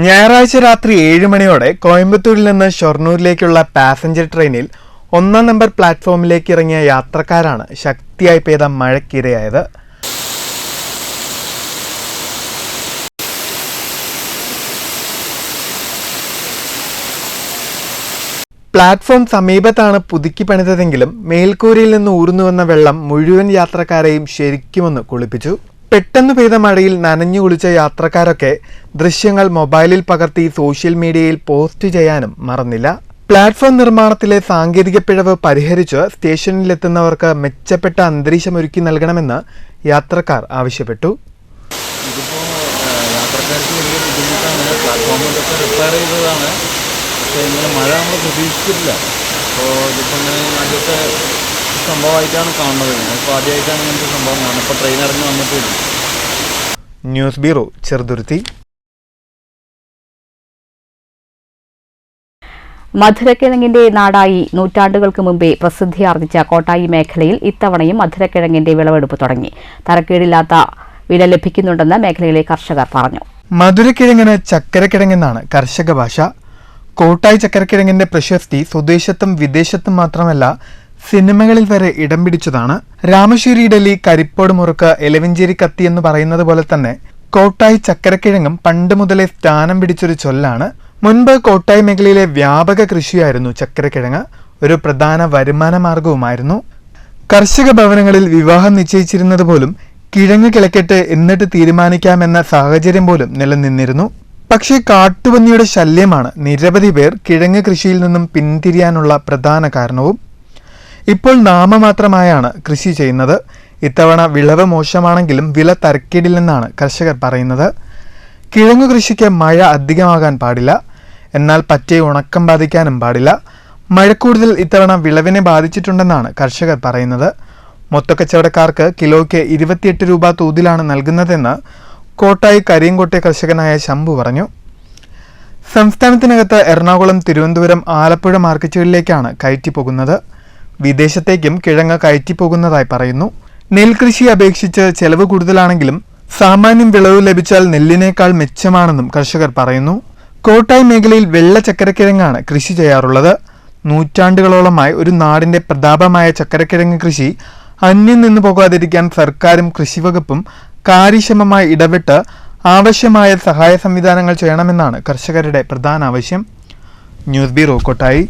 ഞായറാഴ്ച രാത്രി 7 മണിയോടെ കോയമ്പത്തൂരിൽ നിന്ന് ഷൊർണൂരിലേക്കുള്ള പാസഞ്ചർ ട്രെയിനിൽ 1-ാം നമ്പർ പ്ലാറ്റ്ഫോമിലേക്ക് ഇറങ്ങിയ യാത്രക്കാരാണ് ശക്തിയായി പെയ്ത മഴയ്ക്കിരയായത്. പ്ലാറ്റ്ഫോം സമീപത്താണ് പുതുക്കി പണിതതെങ്കിലും മേൽക്കൂരയിൽ നിന്ന് ഊർന്നുവന്ന വെള്ളം മുഴുവൻ യാത്രക്കാരെയും ശരിക്കുമൊന്ന് കുളിപ്പിച്ചു. പെട്ടെന്ന് പെയ്ത മഴയിൽ നനഞ്ഞു കുളിച്ച യാത്രക്കാരൊക്കെ ദൃശ്യങ്ങൾ മൊബൈലിൽ പകർത്തി സോഷ്യൽ മീഡിയയിൽ പോസ്റ്റ് ചെയ്യാനും മറന്നില്ല. പ്ലാറ്റ്ഫോം നിർമ്മാണത്തിലെ സാങ്കേതിക പിഴവ് പരിഹരിച്ച് സ്റ്റേഷനിലെത്തുന്നവർക്ക് മെച്ചപ്പെട്ട അന്തരീക്ഷമൊരുക്കി നൽകണമെന്ന് യാത്രക്കാർ ആവശ്യപ്പെട്ടു. ഇതിപ്പോൾ യാത്രക്കാർക്ക് വലിയ ബുദ്ധിമുട്ടാണ്. പ്ലാറ്റ്ഫോമിലൊക്കെ റിപ്പയർ ചെയ്തതാണ്, പക്ഷേ ഇങ്ങനെ മഴ നമ്മൾ പ്രതീക്ഷിച്ചിട്ടില്ല. അപ്പോൾ ഇതിപ്പോൾ ഇങ്ങനെ ആദ്യത്തെ സംഭവമായിട്ടാണ് കാണുന്നത്. ഞാനിപ്പോൾ ആദ്യമായിട്ടാണ് ഇങ്ങനത്തെ സംഭവം കാണുന്നത്. ഇപ്പോൾ ട്രെയിൻ ഇറങ്ങി വന്നിട്ടില്ല. News bureau, Cheruthuruthy. മധുരക്കിഴങ്ങിന്റെ നാടായി നൂറ്റാണ്ടുകൾക്ക് മുമ്പേ പ്രസിദ്ധിയാർജിച്ച കോട്ടായി മേഖലയിൽ ഇത്തവണയും മധുരക്കിഴങ്ങിന്റെ വിളവെടുപ്പ് തുടങ്ങി. തരക്കേടില്ലാത്ത വില ലഭിക്കുന്നുണ്ടെന്ന് മേഖലയിലെ കർഷകർ പറഞ്ഞു. മധുരക്കിഴങ്ങിന് ചക്കരക്കിഴങ്ങെന്നാണ് കർഷക ഭാഷ. കോട്ടായി ചക്കരക്കിഴങ്ങിന്റെ പ്രശസ്തി സ്വദേശത്തും വിദേശത്തും മാത്രമല്ല സിനിമകളിൽ വരെ ഇടം പിടിച്ചതാണ്. രാമശ്ശേരി ഡൽഹി കരിപ്പോട് മുറുക്ക് എലവഞ്ചേരി കത്തി എന്ന് പറയുന്നത് പോലെ തന്നെ കോട്ടായി ചക്കരക്കിഴങ്ങും പണ്ട് മുതലേ സ്ഥാനം പിടിച്ചൊരു ചൊല്ലാണ്. മുൻപ് കോട്ടായി മേഖലയിലെ വ്യാപക കൃഷിയായിരുന്നു ചക്കരക്കിഴങ്ങ്. ഒരു പ്രധാന വരുമാന മാർഗവുമായിരുന്നു. കർഷക ഭവനങ്ങളിൽ വിവാഹം നിശ്ചയിച്ചിരുന്നത് പോലും കിഴങ്ങ് കിളക്കട്ടെ എന്നിട്ട് തീരുമാനിക്കാമെന്ന സാഹചര്യം പോലും നിലനിന്നിരുന്നു. പക്ഷേ കാട്ടുപന്നിയുടെ ശല്യമാണ് നിരവധി പേർ കിഴങ്ങ് കൃഷിയിൽ നിന്നും പിന്തിരിയാനുള്ള പ്രധാന കാരണവും. ഇപ്പോൾ നാമമാത്രമായാണ് കൃഷി ചെയ്യുന്നത്. ഇത്തവണ വിളവ് മോശമാണെങ്കിലും വില തരക്കേടില്ലെന്നാണ് കർഷകർ പറയുന്നത്. കിഴങ്ങു കൃഷിക്ക് മഴ അധികമാകാൻ പാടില്ല, എന്നാൽ പറ്റേ ഉണക്കം ബാധിക്കാനും പാടില്ല. മഴക്കൂടുതൽ ഇത്തവണ വിളവിനെ ബാധിച്ചിട്ടുണ്ടെന്നാണ് കർഷകർ പറയുന്നത്. മൊത്തക്കച്ചവടക്കാർക്ക് കിലോയ്ക്ക് 28 രൂപ തോതിലാണ് നൽകുന്നതെന്ന് കോട്ടായി കരിയങ്കോട്ടെ കർഷകനായ ശംഭു പറഞ്ഞു. സംസ്ഥാനത്തിനകത്ത് എറണാകുളം, തിരുവനന്തപുരം, ആലപ്പുഴ മാർക്കറ്റുകളിലേക്കാണ് കയറ്റിപ്പോകുന്നത്. വിദേശത്തേക്കും കിഴങ്ങ് കയറ്റിപ്പോകുന്നതായി പറയുന്നു. നെൽകൃഷിയെ അപേക്ഷിച്ച് ചെലവ് കൂടുതലാണെങ്കിലും സാമാന്യം വിളവ് ലഭിച്ചാൽ നെല്ലിനേക്കാൾ മെച്ചമാണെന്നും കർഷകർ പറയുന്നു. കോട്ടായി മേഖലയിൽ വെള്ള ചക്കരക്കിഴങ്ങാണ് കൃഷി ചെയ്യാറുള്ളത്. നൂറ്റാണ്ടുകളോളമായി ഒരു നാടിന്റെ പ്രതാപമായ ചക്കരക്കിഴങ്ങ് കൃഷി അന്യം നിന്നു പോകാതിരിക്കാൻ സർക്കാരും കൃഷിവകുപ്പും കാര്യക്ഷമമായി ഇടപെട്ട് ആവശ്യമായ സഹായ സംവിധാനങ്ങൾ ചെയ്യണമെന്നാണ് കർഷകരുടെ പ്രധാന ആവശ്യം. News bureau, Kottayi.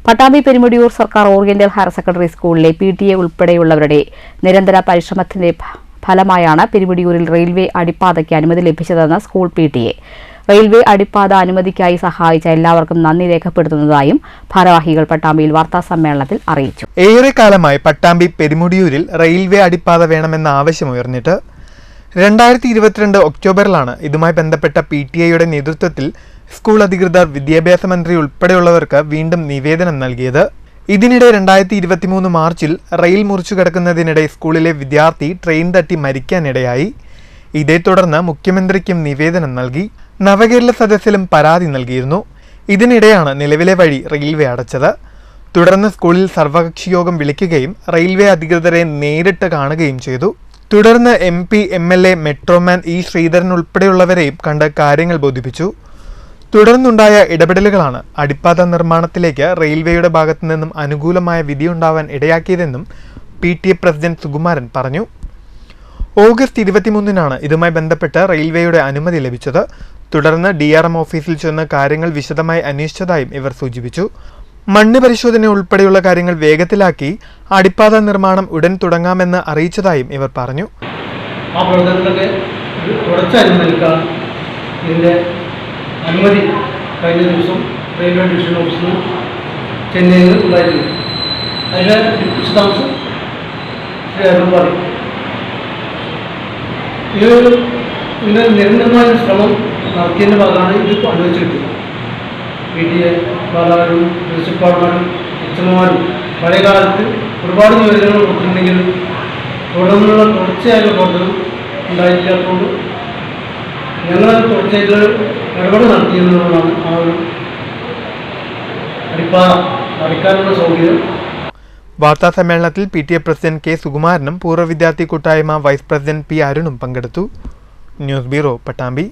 പട്ടാമ്പി പെരുമുടിയൂർ സർക്കാർ ഓറിയന്റൽ ഹയർ സെക്കൻഡറി സ്കൂളിലെ PTA ഉൾപ്പെടെയുള്ളവരുടെ നിരന്തര പരിശ്രമത്തിന്റെ ഫലമായാണ് പെരുമുടിയൂരിൽ റെയിൽവേ അടിപ്പാതയ്ക്ക് അനുമതി ലഭിച്ചതെന്ന് സ്കൂൾ PTA. റെയിൽവേ അടിപ്പാത അനുമതിക്കായി സഹായിച്ച എല്ലാവർക്കും നന്ദി രേഖപ്പെടുത്തുന്നതായും ഭാരവാഹികൾ പട്ടാമ്പിയിൽ വാർത്താസമ്മേളനത്തിൽ അറിയിച്ചു. ഏറെക്കാലമായി പട്ടാമ്പി പെരുമുടിയൂരിൽ റെയിൽവേ അടിപ്പാത വേണമെന്ന ആവശ്യമുയർന്നിട്ട് 2022 ഒക്ടോബറിലാണ് ഇതുമായി ബന്ധപ്പെട്ട PTAയുടെ നേതൃത്വത്തിൽ സ്കൂൾ അധികൃതർ വിദ്യാഭ്യാസ മന്ത്രി ഉൾപ്പെടെയുള്ളവർക്ക് വീണ്ടും നിവേദനം നൽകിയത്. ഇതിനിടെ 2023 മാർച്ചിൽ റെയിൽ മുറിച്ചു കിടക്കുന്നതിനിടെ സ്കൂളിലെ വിദ്യാർത്ഥി ട്രെയിൻ തട്ടി മരിക്കാനിടയായി. ഇതേ തുടർന്ന് മുഖ്യമന്ത്രിക്കും നിവേദനം നൽകി. നവകേരള സദസ്സിലും പരാതി നൽകിയിരുന്നു. ഇതിനിടെയാണ് നിലവിലെ വഴി റെയിൽവേ അടച്ചത്. തുടർന്ന് സ്കൂളിൽ സർവകക്ഷി യോഗം വിളിക്കുകയും റെയിൽവേ അധികൃതരെ നേരിട്ട് കാണുകയും ചെയ്തു. തുടർന്ന് MP, MLA, metro man E. Sreedharan ഉൾപ്പെടെയുള്ളവരെയും കണ്ട് കാര്യങ്ങൾ ബോധിപ്പിച്ചു. തുടർന്നുണ്ടായ ഇടപെടലുകളാണ് അടിപ്പാത നിർമ്മാണത്തിലേക്ക് റെയിൽവേയുടെ ഭാഗത്തു നിന്നും അനുകൂലമായ വിധിയുണ്ടാവാൻ ഇടയാക്കിയതെന്നും PTA പ്രസിഡന്റ് സുകുമാരൻ പറഞ്ഞു. ഓഗസ്റ്റ് 23-നാണ് ഇതുമായി ബന്ധപ്പെട്ട് റെയിൽവേയുടെ അനുമതി ലഭിച്ചത്. തുടർന്ന് DRM ഓഫീസിൽ ചെന്ന് കാര്യങ്ങൾ വിശദമായി അന്വേഷിച്ചതായും ഇവർ സൂചിപ്പിച്ചു. മണ്ണ് പരിശോധന ഉൾപ്പെടെയുള്ള കാര്യങ്ങൾ വേഗത്തിലാക്കി അടിപ്പാത നിർമ്മാണം ഉടൻ തുടങ്ങാമെന്ന് അറിയിച്ചതായും ഇവർ പറഞ്ഞു. ആ പ്രവർത്തനങ്ങളൊക്കെ തുടർച്ചയായി നൽകാൻ ഇതിൻ്റെ അനുമതി കഴിഞ്ഞ ദിവസം റെയിൽവേ ഡിവിഷൻ ഓഫീസിൽ നിന്ന് ചെന്നൈയിൽ ഉണ്ടായിരുന്നു. അതിൻ്റെ വിശദാംശം പറയും. ഇതിൻ്റെ നിരന്തരമായ ശ്രമം നടത്തിയതിൻ്റെ ഭാഗമാണ് ഇത് അനുവദിച്ചിട്ടുള്ളത്. PTA ബാലകാരും പ്രിൻസിപ്പാൾമാരും അച്ഛന്മാരും പഴയ കാലത്ത് ഒരുപാട് നിവേദനങ്ങൾ കൊടുത്തിട്ടുണ്ടെങ്കിലും തുടർന്നുള്ള തുടർച്ചയായുള്ള പ്രവർത്തനം ഉണ്ടായില്ലാത്തതുകൊണ്ട് ഞങ്ങളത് തുടർച്ചയായിട്ടുള്ള ഇടപെടൽ നടത്തിയെന്നുള്ളതാണ് ആ ഒരു അടിക്കാനുള്ള സൗകര്യം. വാർത്താ സമ്മേളനത്തിൽ PTA പ്രസിഡന്റ് K. സുകുമാരനും പൂർവ്വ വിദ്യാർത്ഥി കൂട്ടായ്മ വൈസ് പ്രസിഡന്റ് P. അരുണും പങ്കെടുത്തു. News bureau, Pattambi.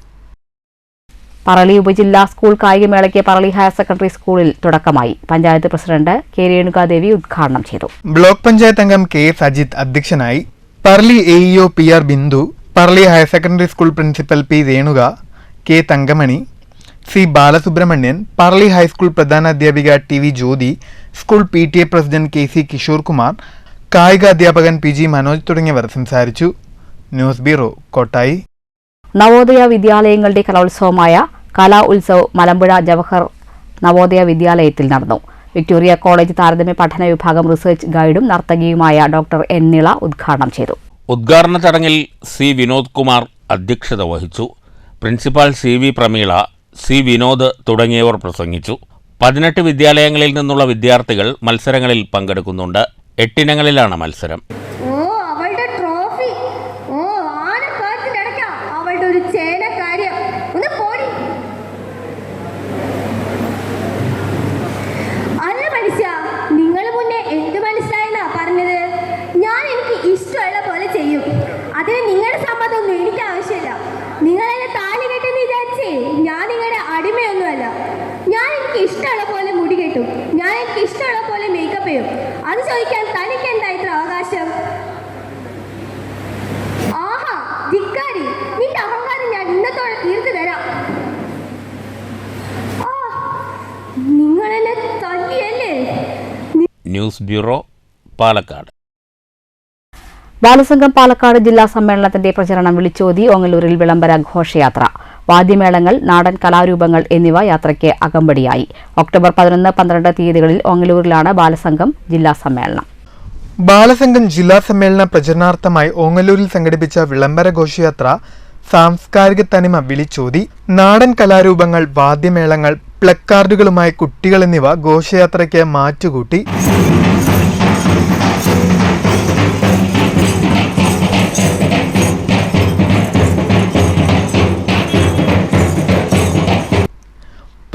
പറളി ഉപജില്ലാ സ്കൂൾ കായികമേളയ്ക്ക് പറളി ഹയർ സെക്കൻഡറി സ്കൂളിൽ തുടക്കമായി. Panchayat president K. രേണുകാദേവി ഉദ്ഘാടനം ചെയ്തു. ബ്ലോക്ക് പഞ്ചായത്ത് അംഗം K. സജിത്ത് അധ്യക്ഷനായി. Parali AEO PR Bindu, Parali higher secondary school principal P. Renuka, K. Thankamani, C. Balasubramanian, Parali high school പ്രധാനാധ്യാപിക TV. Jyothi, school PTA president KC. Kishore Kumar, കായിക അധ്യാപകൻ PG. മനോജ് തുടങ്ങിയവർ സംസാരിച്ചു. News bureau, Kottayi. നവോദയ വിദ്യാലയങ്ങളുടെ കലോത്സവമായ കലാ ഉത്സവ് മലമ്പുഴ ജവഹർ നവോദയ വിദ്യാലയത്തിൽ നടന്നു. വിക്ടോറിയ കോളേജ് താരതമ്യ പഠന വിഭാഗം റിസർച്ച് ഗൈഡും നർത്തകിയുമായ ഡോക്ടർ എൻ നിള ഉദ്ഘാടനം ചെയ്തു. ഉദ്ഘാടന ചടങ്ങിൽ സി വിനോദ് കുമാർ അധ്യക്ഷത വഹിച്ചു. Principal C V Prameela, C Vinod തുടങ്ങിയവർ പ്രസംഗിച്ചു. 18 വിദ്യാലയങ്ങളിൽ നിന്നുള്ള വിദ്യാർത്ഥികൾ മത്സരങ്ങളിൽ പങ്കെടുക്കുന്നുണ്ട്. 8 ഇനങ്ങളിലാണ് മത്സരം. അതിന് നിങ്ങളുടെ സമ്മതമൊന്നും എനിക്ക് ആവശ്യമില്ല. നിങ്ങളെന്നെ താലി കെട്ടെന്ന് വിചാരിച്ചേ ഞാൻ നിങ്ങളുടെ അടിമയൊന്നുമല്ല. ഞാൻ എനിക്ക് ഇഷ്ടമുള്ള പോലെ മുടി കെട്ടും, ഞാൻ എനിക്ക് ഇഷ്ടമുള്ള പോലെ മേക്കപ്പ് ചെയ്യും. അത് ചോദിക്കാൻ തനിക്ക് എന്താ ഇത്ര അവകാശം? ആഹാ ധിക്കാരി, നിന്റെ അഹങ്കാരം ഞാൻ ഇന്നത്തോടെ തീർത്തു തരാം. നിങ്ങളെന്നെ തല്ലിയല്ലേ? News bureau, Palakkad. ബാലസംഘം പാലക്കാട് ജില്ലാ സമ്മേളനത്തിന്റെ പ്രചരണം വിളിച്ചോതി ഓങ്ങല്ലൂരിൽ വിളംബര ഘോഷയാത്ര. വാദ്യമേളങ്ങൾ, നാടൻ കലാരൂപങ്ങൾ എന്നിവ യാത്രയ്ക്ക് അകമ്പടിയായി. ഒക്ടോബർ 11, 12 തീയതികളിൽ ഓങ്ങല്ലൂരിലാണ് ബാലസംഘം ജില്ലാ സമ്മേളനം. ബാലസംഘം ജില്ലാ സമ്മേളന പ്രചരണാർത്ഥമായി ഓങ്ങല്ലൂരിൽ സംഘടിപ്പിച്ച വിളംബര ഘോഷയാത്ര സാംസ്കാരിക തനിമ വിളിച്ചോതി. നാടൻ കലാരൂപങ്ങൾ, വാദ്യമേളങ്ങൾ, പ്ലക്കാർഡുകളുമായി കുട്ടികൾ എന്നിവ ഘോഷയാത്രയ്ക്ക് മാറ്റുകൂട്ടി.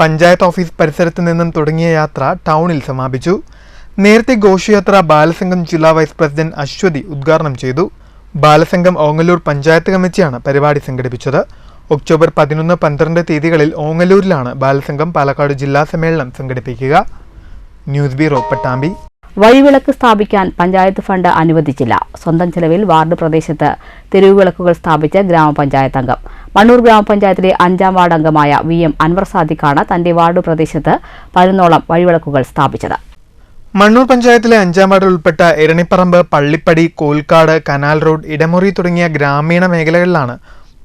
പഞ്ചായത്ത് ഓഫീസ് പരിസരത്ത് നിന്നും തുടങ്ങിയ യാത്ര ടൗണിൽ സമാപിച്ചു. നേരത്തെ ഘോഷയാത്ര ബാലസംഘം ജില്ലാ വൈസ് പ്രസിഡന്റ് അശ്വതി ഉദ്ഘാടനം ചെയ്തു. ബാലസംഘം ഓങ്ങല്ലൂർ പഞ്ചായത്ത് കമ്മിറ്റിയാണ് പരിപാടി സംഘടിപ്പിച്ചത്. ഒക്ടോബർ 11, 12 തീയതികളിൽ ഓങ്ങല്ലൂരിലാണ് ബാലസംഘം പാലക്കാട് ജില്ലാ സമ്മേളനം സംഘടിപ്പിക്കുക. News bureau, Pattambi. വഴിവിളക്ക് സ്ഥാപിക്കാൻ പഞ്ചായത്ത് ഫണ്ട് അനുവദിച്ചില്ല. സ്വന്തം ചെലവിൽ വാർഡ് പ്രദേശത്ത് തെരുവുവിളക്കുകൾ സ്ഥാപിച്ച് ഗ്രാമപഞ്ചായത്ത് അംഗം. മണ്ണൂർ ഗ്രാമപഞ്ചായത്തിലെ 5ാം വാർഡ് അംഗമായ VM അൻവർ സാദിഖാണ് തന്റെ വാർഡ് പ്രദേശത്ത് 11ഓളം വഴിവിളക്കുകൾ സ്ഥാപിച്ചത്. മണ്ണൂർ പഞ്ചായത്തിലെ 5ാം വാർഡിൽ ഉൾപ്പെട്ട എരണിപ്പറമ്പ്, പള്ളിപ്പടി, കോൽക്കാട്, കനാൽ റോഡ്, ഇടമുറി തുടങ്ങിയ ഗ്രാമീണ മേഖലകളിലാണ്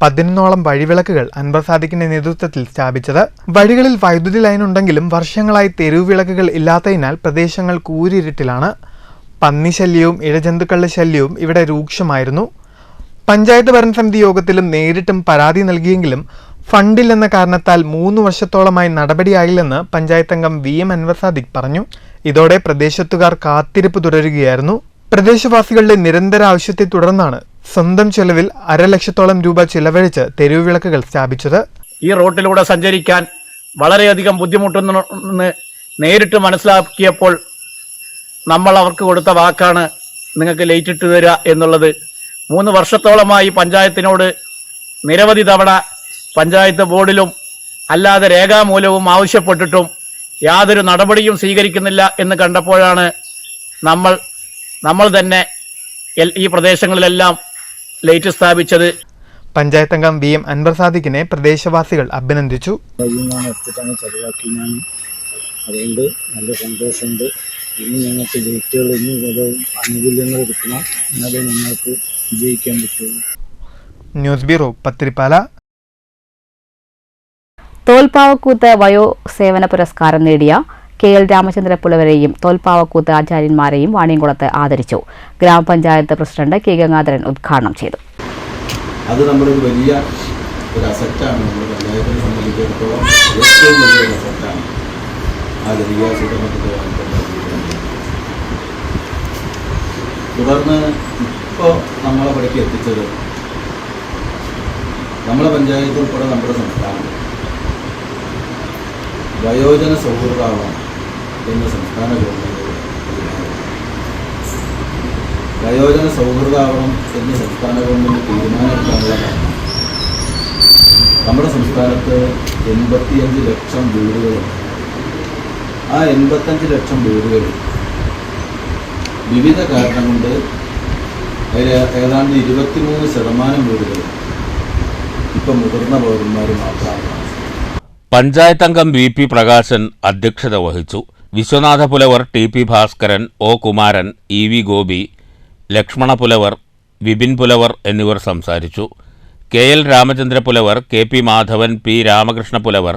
11ഓളം വഴിവിളക്കുകൾ അൻവർ സാദിഖിന്റെ നേതൃത്വത്തിൽ സ്ഥാപിച്ചത്. വഴികളിൽ വൈദ്യുതി ലൈൻ ഉണ്ടെങ്കിലും വർഷങ്ങളായി തെരുവുവിളക്കുകൾ ഇല്ലാത്തതിനാൽ പ്രദേശങ്ങൾ കൂരിരുട്ടിലാണ്. പന്നിശല്യവും ഇഴജന്തുക്കളുടെ ശല്യവും ഇവിടെ രൂക്ഷമായിരുന്നു. പഞ്ചായത്ത് ഭരണസമിതി യോഗത്തിലും നേരിട്ടും പരാതി നൽകിയെങ്കിലും ഫണ്ടില്ലെന്ന കാരണത്താൽ 3 വർഷത്തോളമായി നടപടിയായില്ലെന്ന് പഞ്ചായത്ത് അംഗം VM അൻവർ സാദിഖ് പറഞ്ഞു. ഇതോടെ പ്രദേശത്തുകാർ കാത്തിരിപ്പ് തുടരുകയായിരുന്നു. പ്രദേശവാസികളുടെ നിരന്തര ആവശ്യത്തെ തുടർന്നാണ് സ്വന്തം ചെലവിൽ 1.5 ലക്ഷത്തോളം രൂപ ചിലവഴിച്ച് തെരുവുവിളക്കുകൾ സ്ഥാപിച്ചത്. ഈ റോട്ടിലൂടെ സഞ്ചരിക്കാൻ വളരെയധികം ബുദ്ധിമുട്ടുന്നെന്ന് നേരിട്ട് മനസ്സിലാക്കിയപ്പോൾ നമ്മൾ അവർക്ക് കൊടുത്ത വാക്കാണ് നിങ്ങൾക്ക് ലൈറ്റ് ഇട്ട് തരിക എന്നുള്ളത്. 3 വർഷത്തോളമായി പഞ്ചായത്തിനോട് നിരവധി തവണ പഞ്ചായത്ത് ബോർഡിലും അല്ലാതെ രേഖാമൂലവും ആവശ്യപ്പെട്ടിട്ടും യാതൊരു നടപടിയും സ്വീകരിക്കുന്നില്ല എന്ന് കണ്ടപ്പോഴാണ് നമ്മൾ തന്നെ ഈ പ്രദേശങ്ങളിലെല്ലാം ലൈറ്റ് സ്ഥാപിച്ചത്. പഞ്ചായത്ത് അംഗം VM അൻവർ സാദിഖിനെ പ്രദേശവാസികൾ അഭിനന്ദിച്ചു. അതുകൊണ്ട് നല്ല സന്തോഷമുണ്ട്. ഇനി ഞങ്ങൾക്ക് ലൈറ്റുകൾ ഇനി ആനുകൂല്യങ്ങൾ എടുക്കണം, എന്നാലേ നിങ്ങൾക്ക് വിജയിക്കാൻ പറ്റുള്ളൂ. News bureau, Pathirippala. തോൽപ്പാവക്കൂത്ത് വയോസേവന പുരസ്കാരം നേടിയ KL രാമചന്ദ്ര പുലവരെയും തോൽപ്പാവക്കൂത്ത് ആചാര്യന്മാരെയും വാണിയംകുളത്ത് ആദരിച്ചു. ഗ്രാമപഞ്ചായത്ത് പ്രസിഡന്റ് K ഗംഗാധരൻ ഉദ്ഘാടനം ചെയ്തു. അത് നമ്മുടെ ഒരു വലിയ അസറ്റാണ്. നമ്മുടെ പഞ്ചായത്തിനെ സംബന്ധിച്ചിടത്തോളം ഏറ്റവും വലിയൊരു അസറ്റാണ്. ആ ദരികാസുഖമൊക്കെ തുടർന്ന് ഇപ്പോൾ നമ്മളെ പടിക്ക് എത്തിച്ചത് നമ്മളെ പഞ്ചായത്ത് ഉൾപ്പെടെ നമ്മുടെ സംസ്ഥാനം വയോജന സൗഹൃദമാവണം എന്ന് സംസ്ഥാന ഗവൺമെൻറ് വയോജന സൗഹൃദമാവണം എന്ന് സംസ്ഥാന ഗവൺമെൻറ് തീരുമാനമെടുക്കാനുള്ള കാരണം നമ്മുടെ സംസ്ഥാനത്ത് 85 ലക്ഷം വീടുകളുണ്ട്. ആ 85 ലക്ഷം വീടുകൾ വിവിധ കാരണം കൊണ്ട് അതിൽ ഏതാണ്ട് 23% വീടുകൾ ഇപ്പം മുതിർന്ന പൗരന്മാർ മാത്രമാണ്. പഞ്ചായത്ത് അംഗം VP പ്രകാശൻ അധ്യക്ഷത വഹിച്ചു. Vishwanatha Pulavar, TP Bhaskaran, O Kumaran, EV Gopi, Lakshmana Pulavar, Vipin Pulavar എന്നിവർ സംസാരിച്ചു. KL Ramachandra Pulavar, KP Madhavan, P Ramakrishna Pulavar,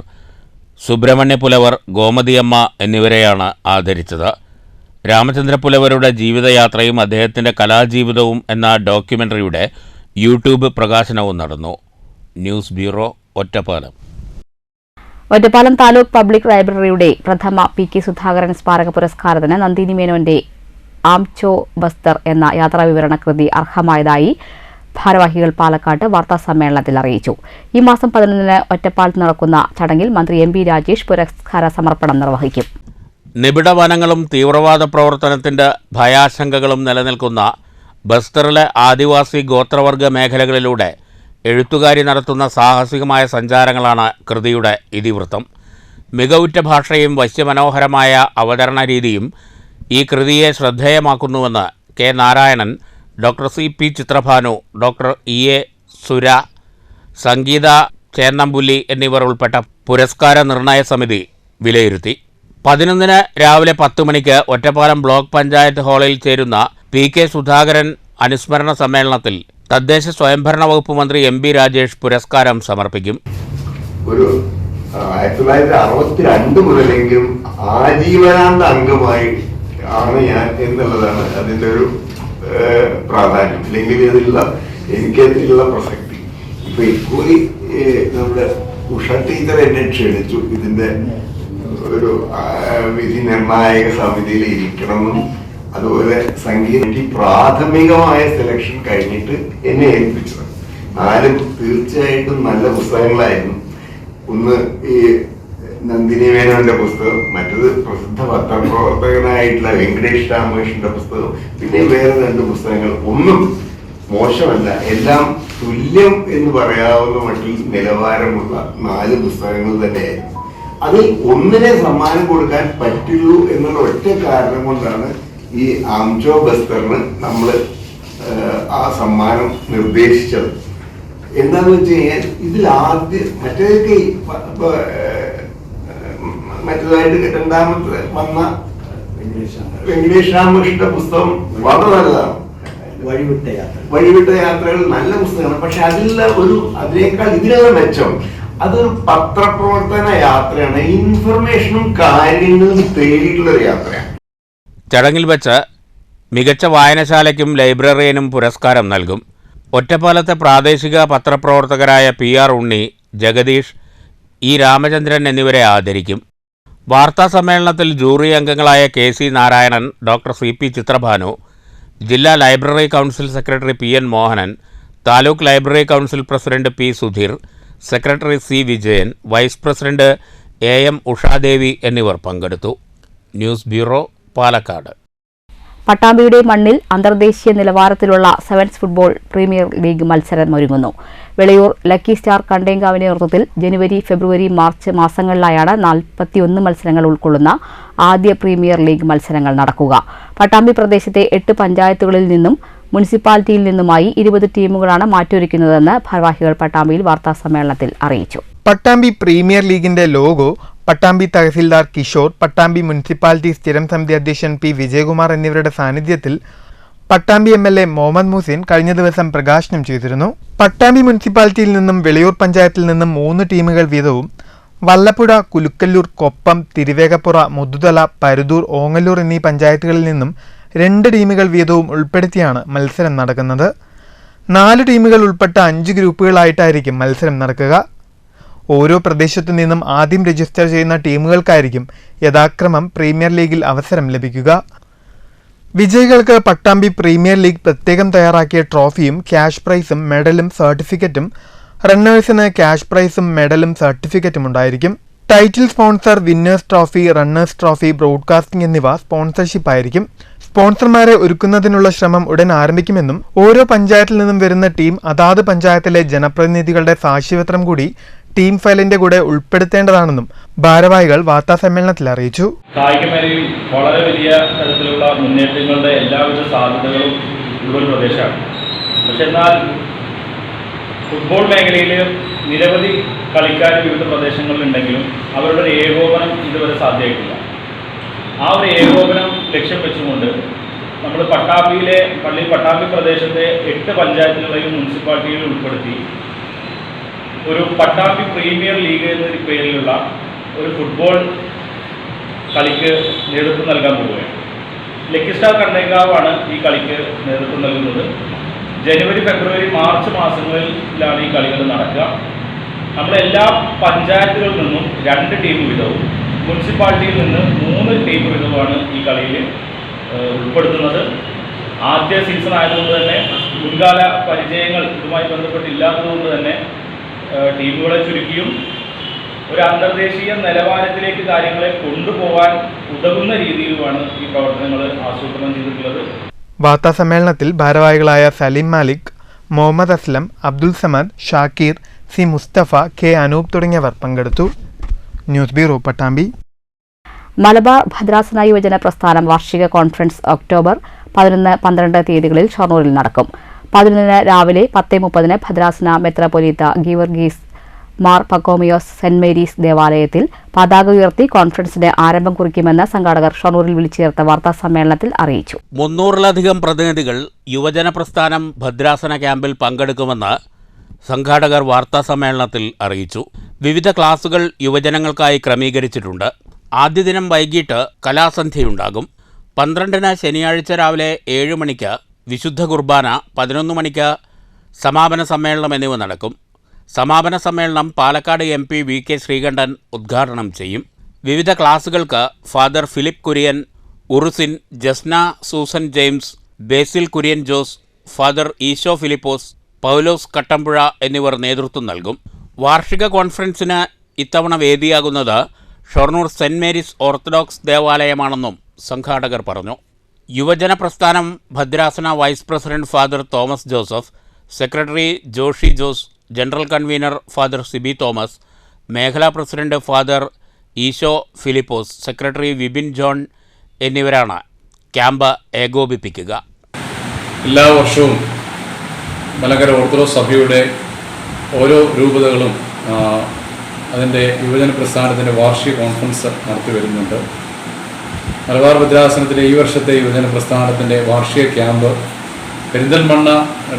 Subrahmanya Pulavar, ഗോമതിയമ്മ എന്നിവരെയാണ് ആദരിച്ചത്. രാമചന്ദ്ര പുലവരുടെ ജീവിതയാത്രയും അദ്ദേഹത്തിൻ്റെ കലാജീവിതവും എന്ന ഡോക്യുമെൻ്ററിയുടെ യൂട്യൂബ് പ്രകാശനവും നടന്നു. News bureau, Ottapalam. Ottapalam taluk public ലൈബ്രറിയുടെ പ്രഥമ PK സുധാകരൻ സ്മാരക പുരസ്കാരത്തിന് നന്ദിനി മേനോന്റെ ആംചോ ബസ്തർ എന്ന യാത്രാവിവരണ കൃതി അർഹമായതായി ഭാരവാഹികൾ പാലക്കാട്ട് വാർത്താസമ്മേളനത്തിൽ അറിയിച്ചു. ഈ മാസം 11-ന് ഒറ്റപ്പാലത്ത് നടക്കുന്ന ചടങ്ങിൽ മന്ത്രി MP രാജേഷ് പുരസ്കാര സമർപ്പണം നിർവഹിക്കും. നിബിഡ വനങ്ങളും തീവ്രവാദ പ്രവർത്തനത്തിന്റെ ഭയാശങ്കകളും നിലനിൽക്കുന്ന ബസ്തറിലെ ആദിവാസി ഗോത്രവർഗ മേഖലകളിലൂടെ എഴുത്തുകാരി നടത്തുന്ന സാഹസികമായ സഞ്ചാരങ്ങളാണ് കൃതിയുടെ ഇതിവൃത്തം. മികവുറ്റ ഭാഷയും വശ്യമനോഹരമായ അവതരണ രീതിയും ഈ കൃതിയെ ശ്രദ്ധേയമാക്കുന്നുവെന്ന് K Narayanan, doctor CP Chitrabhanu, doctor EA സുര, സംഗീത ചേന്നമ്പുലി എന്നിവർ ഉൾപ്പെട്ട പുരസ്കാര നിർണയ സമിതി വിലയിരുത്തി. 11-ന് രാവിലെ 10 മണിക്ക് ഒറ്റപ്പാലം ബ്ലോക്ക് പഞ്ചായത്ത് ഹാളിൽ ചേരുന്ന PK സുധാകരൻ അനുസ്മരണ സമ്മേളനത്തിൽ തദ്ദേശ സ്വയംഭരണ വകുപ്പ് മന്ത്രി MP രാജേഷ് പുരസ്കാരം സമർപ്പിക്കും. ഒരു 1962 മുതലെങ്കിലും ആജീവനാന്ത അംഗമായി ആണ് ഞാൻ എന്നുള്ളതാണ് അതിൻ്റെ ഒരു പ്രാധാന്യം, അല്ലെങ്കിൽ എനിക്കതിലുള്ള പ്രസക്തി. ഇപ്പൊ ഇക്കുറി നമ്മുടെ ഉഷ ടീച്ചർ എന്നെ ക്ഷണിച്ചു ഇതിന്റെ ഒരു വിധി നിർണായക സമിതിയിൽ ഇരിക്കണമെന്നും അതുപോലെ സംഗീത പ്രാഥമികമായ സെലക്ഷൻ കഴിഞ്ഞിട്ട് എന്നെ ഏൽപ്പിച്ചത്. 4 തീർച്ചയായിട്ടും നല്ല പുസ്തകങ്ങളായിരുന്നു. ഒന്ന് ഈ നന്ദിനി മേനോന്റെ പുസ്തകം, മറ്റത് പ്രസിദ്ധ പത്രപ്രവർത്തകനായിട്ടുള്ള വെങ്കടേഷ് രാമകൃഷ്ണന്റെ പുസ്തകം, പിന്നെ വേറെ 2 പുസ്തകങ്ങൾ. ഒന്നും മോശമല്ല, എല്ലാം തുല്യം എന്ന് പറയാവുന്ന മട്ടിൽ നിലവാരമുള്ള 4 പുസ്തകങ്ങൾ തന്നെയായിരുന്നു. അതിൽ ഒന്നിനെ സമ്മാനം കൊടുക്കാൻ പറ്റുള്ളൂ എന്നുള്ള ഒറ്റ കാരണം കൊണ്ടാണ് ഈ ആംചോ ബസ്തറിന് നമ്മൾ ആ സമ്മാനം നിർദ്ദേശിച്ചത്. എന്താന്ന് വെച്ച് കഴിഞ്ഞാൽ ഇതിൽ ആദ്യം മറ്റേതായിട്ട് 2ാമത്തെ വന്ന വെങ്കടേഷ് രാമകൃഷ്ണന്റെ പുസ്തകം വളരെ നല്ലതാണ്. വഴിവിട്ട യാത്രകൾ നല്ല പുസ്തകമാണ്. പക്ഷെ അതിനേക്കാൾ ഇതിനുള്ള മെച്ചം അത് പത്രപ്രവർത്തന യാത്രയാണ്, ഇൻഫർമേഷനും കാര്യങ്ങളും തേടിയിട്ടുള്ളൊരു യാത്രയാണ്. ചടങ്ങിൽ വെച്ച് മികച്ച വായനശാലയ്ക്കും ലൈബ്രറിയനും പുരസ്കാരം നൽകും. ഒറ്റപ്പാലത്തെ പ്രാദേശിക പത്രപ്രവർത്തകരായ PR ഉണ്ണി, ജഗദീഷ്, E രാമചന്ദ്രൻ എന്നിവരെ ആദരിക്കും. വാർത്താസമ്മേളനത്തിൽ ജൂറി അംഗങ്ങളായ KC Narayanan, doctor CP Chitrabhanu, ജില്ലാ library council secretary PN Mohanan, taluk library council president P Sudheer, secretary C Vijayan, vice president AM Ushadevi എന്നിവർ പങ്കെടുത്തു. News bureau, Palakkad. പട്ടാമ്പിയുടെ മണ്ണിൽ അന്തർദേശീയ നിലവാരത്തിലുള്ള സെവൻസ് ഫുട്ബോൾ പ്രീമിയർ ലീഗ് മത്സരം ഒരുങ്ങുന്നു. വെളിയൂർ ലക്കി സ്റ്റാർ കണ്ടേങ്കാവിന്റെ നേതൃത്വത്തിൽ ജനുവരി, ഫെബ്രുവരി, മാർച്ച് മാസങ്ങളിലായാണ് 41 മത്സരങ്ങൾ ഉൾക്കൊള്ളുന്ന ആദ്യ പ്രീമിയർ ലീഗ് മത്സരങ്ങൾ നടക്കുക. പട്ടാമ്പി പ്രദേശത്തെ 8 പഞ്ചായത്തുകളിൽ നിന്നും മുനിസിപ്പാലിറ്റിയിൽ നിന്നുമായി 20 ടീമുകളാണ് മാറ്റൊരുക്കുന്നതെന്ന് ഭാരവാഹികൾ പട്ടാമ്പിയിൽ വാർത്താസമ്മേളനത്തിൽ അറിയിച്ചു. പട്ടാമ്പി പ്രീമിയർ ലീഗിന്റെ ലോഗോ പട്ടാമ്പി തഹസിൽദാർ കിഷോർ, പട്ടാമ്പി മുനിസിപ്പാലിറ്റി സ്ഥിരം സമിതി അധ്യക്ഷൻ P വിജയകുമാർ എന്നിവരുടെ സാന്നിധ്യത്തിൽ പട്ടാമ്പി MLA മുഹമ്മദ് മുഹസിൻ കഴിഞ്ഞ ദിവസം പ്രകാശനം ചെയ്തിരുന്നു. പട്ടാമ്പി മുനിസിപ്പാലിറ്റിയിൽ നിന്നും വെളിയൂർ പഞ്ചായത്തിൽ നിന്നും 3 ടീമുകൾ വീതവും വല്ലപ്പുഴ, കുലുക്കല്ലൂർ, കൊപ്പം, തിരുവേഗപ്പുറ, മുതുതല, പരുതൂർ, ഓങ്ങല്ലൂർ എന്നീ പഞ്ചായത്തുകളിൽ നിന്നും 2 ടീമുകൾ വീതവും ഉൾപ്പെടുത്തിയാണ് മത്സരം നടക്കുന്നത്. 4 ടീമുകൾ ഉൾപ്പെട്ട 5 ഗ്രൂപ്പുകളായിട്ടായിരിക്കും മത്സരം നടക്കുക. ഓരോ പ്രദേശത്തു നിന്നും ആദ്യം രജിസ്റ്റർ ചെയ്യുന്ന ടീമുകൾക്കായിരിക്കും യഥാക്രമം പ്രീമിയർ ലീഗിൽ അവസരം ലഭിക്കുക. വിജയികൾക്ക് പട്ടാമ്പി പ്രീമിയർ ലീഗ് പ്രത്യേകം തയ്യാറാക്കിയ ട്രോഫിയും ക്യാഷ് പ്രൈസും മെഡലും സർട്ടിഫിക്കറ്റും, റണ്ണേഴ്സിന് ക്യാഷ് പ്രൈസും മെഡലും സർട്ടിഫിക്കറ്റും ഉണ്ടായിരിക്കും. Title sponsor, winners trophy, runners trophy, broadcasting എന്നിവ സ്പോൺസർഷിപ്പ് ആയിരിക്കും. സ്പോൺസർമാരെ ഒരുക്കുന്നതിനുള്ള ശ്രമം ഉടൻ ആരംഭിക്കുമെന്നും ഓരോ പഞ്ചായത്തിൽ നിന്നും വരുന്ന ടീം അതാത് പഞ്ചായത്തിലെ ജനപ്രതിനിധികളുടെ സാക്ഷ്യപത്രം കൂടി ടീം ഫയലിന്റെ കൂടെ ഉൾപ്പെടുത്തേണ്ടതാണെന്നും ഭാരവാഹികൾ വാർത്താസമ്മേളനത്തിൽ അറിയിച്ചു. കായിക മേഖലയിൽ വളരെ വലിയ തരത്തിലുള്ള മുന്നേറ്റങ്ങളുടെ എല്ലാവിധ സാധ്യതകളും ഉള്ളൊരു പ്രദേശമാണ്. പക്ഷെ എന്നാൽ ഫുട്ബോൾ മേഖലയിൽ നിരവധി കളിക്കാർ വിവിധ പ്രദേശങ്ങളിലുണ്ടെങ്കിലും അവരുടെ ഒരു ഏകോപനം ഇതുവരെ സാധ്യമായിട്ടില്ല. ആ ഒരു ഏകോപനം ലക്ഷ്യം വെച്ചുകൊണ്ട് നമ്മൾ പട്ടാമ്പി പ്രദേശത്തെ 8 പഞ്ചായത്തുകളെയും മുനിസിപ്പാലിറ്റികളിൽ ഉൾപ്പെടുത്തി ഒരു പട്ടാമ്പി പ്രീമിയർ ലീഗ് എന്നൊരു പേരിലുള്ള ഒരു ഫുട്ബോൾ കളിക്ക് നേതൃത്വം നൽകാൻ പോവുകയാണ്. ലക്കി സ്റ്റാർ കണ്ണേങ്കാവാണ് ഈ കളിക്ക് നേതൃത്വം നൽകുന്നത്. ജനുവരി, ഫെബ്രുവരി, മാർച്ച് മാസങ്ങളിലാണ് ഈ കളികൾ നടക്കുക. നമ്മളെല്ലാ പഞ്ചായത്തുകളിൽ നിന്നും 2 ടീം വീതവും മുനിസിപ്പാലിറ്റിയിൽ നിന്ന് 3 ടീം വീതവുമാണ് ഈ കളിയിൽ ഉൾപ്പെടുത്തുന്നത്. ആദ്യ സീസൺ ആയതുകൊണ്ട് തന്നെ മുൻകാല പരിചയങ്ങൾ ഇതുമായി ബന്ധപ്പെട്ടില്ലാത്തതുകൊണ്ട് തന്നെ ടീമുകളെ ചുരുക്കിയും ഒരു അന്തർദേശീയ നിലവാരത്തിലേക്ക് കാര്യങ്ങളെ കൊണ്ടുപോകാൻ ഉതകുന്ന രീതിയിലുമാണ് ഈ പ്രവർത്തനങ്ങൾ ആസൂത്രണം ചെയ്തിട്ടുള്ളത്. വാർത്താ സമ്മേളനത്തിൽ ഭാരവാഹികളായ സലീം മാലിക്, മുഹമ്മദ് അസ്ലം, അബ്ദുൽ സമദ്, ഷാക്കീർ, സി മുസ്തഫ, കെ അനൂപ് തുടങ്ങിയവർ പങ്കെടുത്തു. News bureau, Pattambi. മലബാർ ഭദ്രാസന യുവജന പ്രസ്ഥാനം വാർഷിക കോൺഫറൻസ് ഒക്ടോബർ 11-12 തീയതികളിൽ ഷൊർണൂരിൽ നടക്കും. 11 രാവിലെ 10:30 ഭദ്രാസന മെത്രാപ്പൊലീത്ത ഗീവർഗീസ് മാർ പക്കോമിയോസ് സെന്റ് മേരീസ് ദേവാലയത്തിൽ പതാക ഉയർത്തി കോൺഫറൻസിന് ആരംഭം കുറിക്കുമെന്ന് സംഘാടകർ ഷൊർണൂരിൽ വിളിച്ചു ചേർത്ത വാർത്താ സമ്മേളനത്തിൽ അറിയിച്ചു. 300-ലധികം പ്രതിനിധികൾ യുവജന പ്രസ്ഥാനം ഭദ്രാസന ക്യാമ്പിൽ പങ്കെടുക്കുമെന്ന് സംഘാടകർ വാർത്താ സമ്മേളനത്തിൽ അറിയിച്ചു. വിവിധ ക്ലാസുകൾ യുവജനങ്ങൾക്കായി ക്രമീകരിച്ചിട്ടുണ്ട്. ആദ്യ ദിനം വൈകിട്ട് കലാസന്ധ്യയുണ്ടാകും. 12-ന് ശനിയാഴ്ച രാവിലെ 7 മണിക്ക് വിശുദ്ധ കുർബാന, 11 മണിക്ക് സമാപന സമ്മേളനം എന്നിവ നടക്കും. സമാപന സമ്മേളനം പാലക്കാട് MP VK ശ്രീകണ്ഠൻ ഉദ്ഘാടനം ചെയ്യും. വിവിധ ക്ലാസുകൾക്ക് father Philip Kurian, Urusin, Jasna Susan James, Basil Kurian Jose, father Eesho Philipose, Paulose Kattampuzha എന്നിവർ നേതൃത്വം നൽകും. വാർഷിക കോൺഫറൻസിന് ഇത്തവണ വേദിയാകുന്നത് ഷൊർണൂർ സെന്റ് മേരീസ് ഓർത്തഡോക്സ് ദേവാലയമാണെന്നും സംഘാടകർ പറഞ്ഞു. യുവജന പ്രസ്ഥാനം ഭദ്രാസന vice president father Thomas Joseph, secretary Joshy Jose, general convener father Siby Thomas, മേഖലാ president father Eesho Philipose, secretary Vipin John എന്നിവരാണ് ക്യാമ്പ് ഏകോപിപ്പിക്കുക. എല്ലാ വർഷവും മലങ്കര ഓർത്തഡോക്സ് സഭയുടെ ഓരോ രൂപതകളും അതിൻ്റെ യുവജന പ്രസ്ഥാനത്തിൻ്റെ വാർഷിക കോൺഫറൻസ് നടത്തി വരുന്നുണ്ട്. മലബാർ ഭദ്രാസനത്തിലെ ഈ വർഷത്തെ യുവജന പ്രസ്ഥാനത്തിൻ്റെ വാർഷിക ക്യാമ്പ് പെരിന്തൽമണ്ണ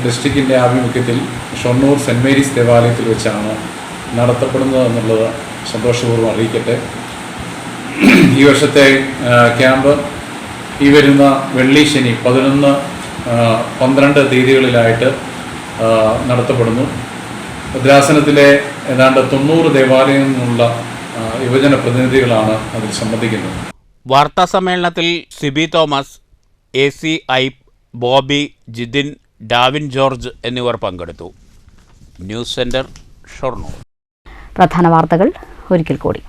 ഡിസ്ട്രിക്റ്റിൻ്റെ ആഭിമുഖ്യത്തിൽ ഷൊർണൂർ സെന്റ് മേരീസ് ദേവാലയത്തിൽ വെച്ചാണ് നടത്തപ്പെടുന്നത് എന്നുള്ളത് സന്തോഷപൂർവ്വം അറിയിക്കട്ടെ. ഈ വർഷത്തെ ക്യാമ്പ് ഈ വരുന്ന വെള്ളി, ശനി 11, 12 തീയതികളിലായിട്ട് നടത്തപ്പെടുന്നു. ഭദ്രാസനത്തിലെ ഏതാണ്ട് 90 ദേവാലയങ്ങളിൽ നിന്നുള്ള യുവജന പ്രതിനിധികളാണ് അതിൽ സംബന്ധിക്കുന്നത്. വാർത്താ സമ്മേളനത്തിൽ Siby Thomas, AC Aipe, Bobby, Jithin, Davin George എന്നിവർ പങ്കെടുത്തു. News centre, Shoranur. പ്രധാന വാർത്തകൾ ഒരിക്കൽ കൂടി.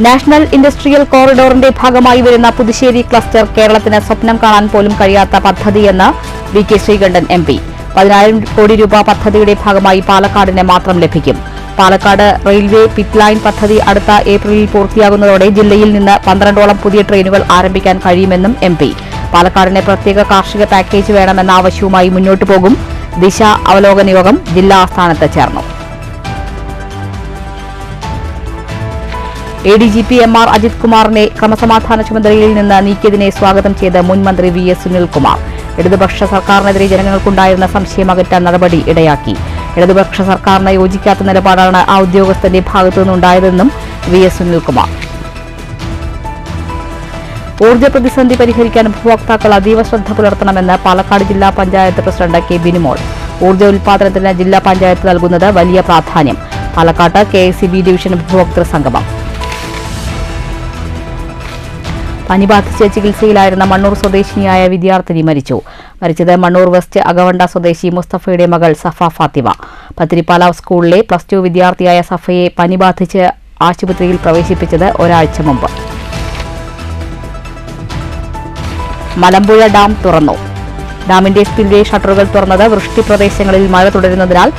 നാഷണൽ ഇൻഡസ്ട്രിയൽ കോറിഡോറിന്റെ ഭാഗമായി വരുന്ന പുതുശ്ശേരി ക്ലസ്റ്റർ കേരളത്തിന് സ്വപ്നം കാണാൻ പോലും കഴിയാത്ത പദ്ധതിയെന്ന് VK ശ്രീകണ്ഠൻ MP. 10,000 കോടി രൂപ പദ്ധതിയുടെ ഭാഗമായി പാലക്കാടിന് മാത്രം ലഭിക്കും. പാലക്കാട് റെയിൽവേ പിറ്റ് ലൈൻ പദ്ധതി അടുത്ത ഏപ്രിലിൽ പൂർത്തിയാകുന്നതോടെ ജില്ലയിൽ നിന്ന് 12ഓളം പുതിയ ട്രെയിനുകൾ ആരംഭിക്കാൻ കഴിയുമെന്നും MP. പാലക്കാടിന് പ്രത്യേക കാർഷിക പാക്കേജ് വേണമെന്ന ആവശ്യവുമായി മുന്നോട്ടു പോകും. ദിശ അവലോകന യോഗം ജില്ലാ ആസ്ഥാനത്ത് ചേർന്നു. ADGP MR അജിത് കുമാറിനെ ക്രമസമാധാന ചുമതലയിൽ നിന്ന് നീക്കിയതിനെ സ്വാഗതം ചെയ്ത് മുൻ മന്ത്രി VS സുനിൽകുമാർ. ഇടതുപക്ഷ സർക്കാരിനെതിരെ ജനങ്ങൾക്കുണ്ടായിരുന്ന സംശയം അകറ്റാൻ നടപടി ഇടയാക്കി. ഇടതുപക്ഷ സർക്കാരിന് യോജിക്കാത്ത നിലപാടാണ് ആ ഉദ്യോഗസ്ഥന്റെ ഭാഗത്തുനിന്നുണ്ടായതെന്നും VS സുനിൽകുമാർ. ഊർജ്ജ പ്രതിസന്ധി പരിഹരിക്കാൻ ഉപഭോക്താക്കൾ അതീവ ശ്രദ്ധ പുലർത്തണമെന്ന് പാലക്കാട് ജില്ലാ പഞ്ചായത്ത് പ്രസിഡന്റ് K ബിനിമോൾ. ഊർജ്ജ ഉൽപാദനത്തിന് ജില്ലാ പഞ്ചായത്ത് നൽകുന്നത് വലിയ പ്രാധാന്യം. പാലക്കാട്ട് KSEB ഡിവിഷൻ ഉപഭോക്തൃ സംഗമം. പനി ബാധിച്ച് ചികിത്സയിലായിരുന്ന മണ്ണൂർ സ്വദേശിനിയായ വിദ്യാർത്ഥിനി മരിച്ചത് മണ്ണൂർ വെസ്റ്റ് അകവണ്ട സ്വദേശി മുസ്തഫയുടെ മകൾ സഫ ഫാത്തിമ. പത്തിരിപ്പാല സ്കൂളിലെ +2 വിദ്യാർത്ഥിയായ സഫയെ പനി ബാധിച്ച് ആശുപത്രിയിൽ പ്രവേശിപ്പിച്ചത് ഒരാഴ്ച മുമ്പ്. മലമ്പുഴ ഡാം തുറന്നു. ഡാമിന്റെ സ്പിൽവേ ഷട്ടറുകൾ തുറന്നത് വൃഷ്ടി പ്രദേശങ്ങളിൽ മഴ തുടരുന്നതിനാൽ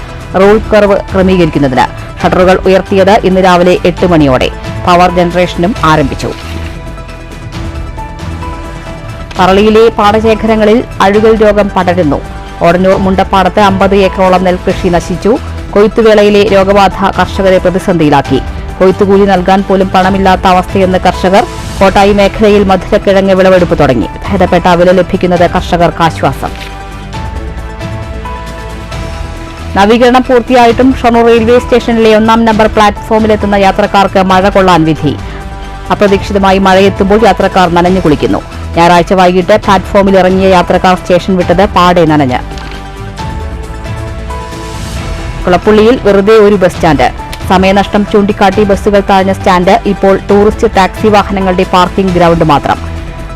റോൾ കർവ് ക്രമീകരിക്കുന്നതിന്. ഷട്ടറുകൾ ഉയർത്തിയത് ഇന്ന് രാവിലെ 8 മണിയോടെ. പവർ ജനറേഷനും ആരംഭിച്ചു. പറളിയിലെ പാടശേഖരങ്ങളിൽ അഴുകൽ രോഗം പടരുന്നു. ഓടന്നൂർ മുണ്ടപ്പാടത്ത് 50 ഏക്കറോളം നെൽകൃഷി നശിച്ചു. കൊയ്ത്തുവേളയിലെ രോഗബാധ കർഷകരെ പ്രതിസന്ധിയിലാക്കി. കൊയ്ത്തുകൂലി നൽകാൻ പോലും പണമില്ലാത്ത അവസ്ഥയെന്ന് കർഷകർ. കോട്ടായി മേഖലയിൽ മധുരക്കിഴങ്ങ് വിളവെടുപ്പ് തുടങ്ങി. ഭേദപ്പെട്ട വില ലഭിക്കുന്നത് കർഷകർക്ക് ആശ്വാസം. നവീകരണം പൂർത്തിയായിട്ടും ഷൊർണൂർ റെയിൽവേ സ്റ്റേഷനിലെ 1-ാം നമ്പർ പ്ലാറ്റ്ഫോമിലെത്തുന്ന യാത്രക്കാർക്ക് മഴ കൊള്ളാൻ വിധി. അപ്രതീക്ഷിതമായി മഴയെത്തുമ്പോൾ യാത്രക്കാർ നനഞ്ഞു കുളിക്കുന്നു. ഞായറാഴ്ച വൈകിട്ട് പ്ലാറ്റ്ഫോമിൽ ഇറങ്ങിയ യാത്രക്കാർ സ്റ്റേഷൻ വിട്ടത് പാടെ നനഞ്ഞ്. കുളപ്പുള്ളിയിൽ വെറുതെ ഒരു ബസ് സ്റ്റാൻഡ്. സമയനഷ്ടം ചൂണ്ടിക്കാട്ടി ബസ്സുകൾ താഴ്ന്ന സ്റ്റാൻഡ് ഇപ്പോൾ ടൂറിസ്റ്റ് ടാക്സി വാഹനങ്ങളുടെ പാർക്കിംഗ് ഗ്രൗണ്ട് മാത്രം.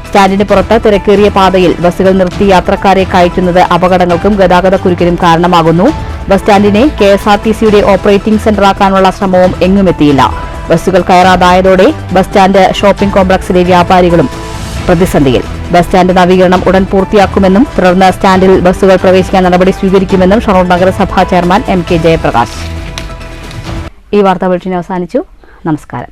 സ്റ്റാൻഡിന് പുറത്ത് തിരക്കേറിയ പാതയിൽ ബസ്സുകൾ നിർത്തി യാത്രക്കാരെ കയറ്റുന്നത് അപകടങ്ങൾക്കും ഗതാഗതക്കുരുക്കിനും കാരണമാകുന്നു. ബസ് സ്റ്റാൻഡിനെ KSRTCയുടെ ഓപ്പറേറ്റിംഗ് സെന്ററാക്കാനുള്ള ശ്രമവും എങ്ങുമെത്തിയില്ല. ബസ്സുകൾ കയറാതായതോടെ ബസ് സ്റ്റാൻഡ് ഷോപ്പിംഗ് കോംപ്ലക്സിലെ വ്യാപാരികളും പ്രതിസന്ധിയിൽ. ബസ് സ്റ്റാൻഡ് നവീകരണം ഉടൻ പൂർത്തിയാക്കുമെന്നും തുടർന്ന് സ്റ്റാൻഡിൽ ബസ്സുകൾ പ്രവേശിക്കാൻ നടപടി സ്വീകരിക്കുമെന്നും ഷൊർണൂർ നഗരസഭാ ചെയർമാൻ MK ജയപ്രകാശ്. ഈ വാർത്താ ബുള്ളറ്റിൻ അവസാനിച്ചു. നമസ്കാരം.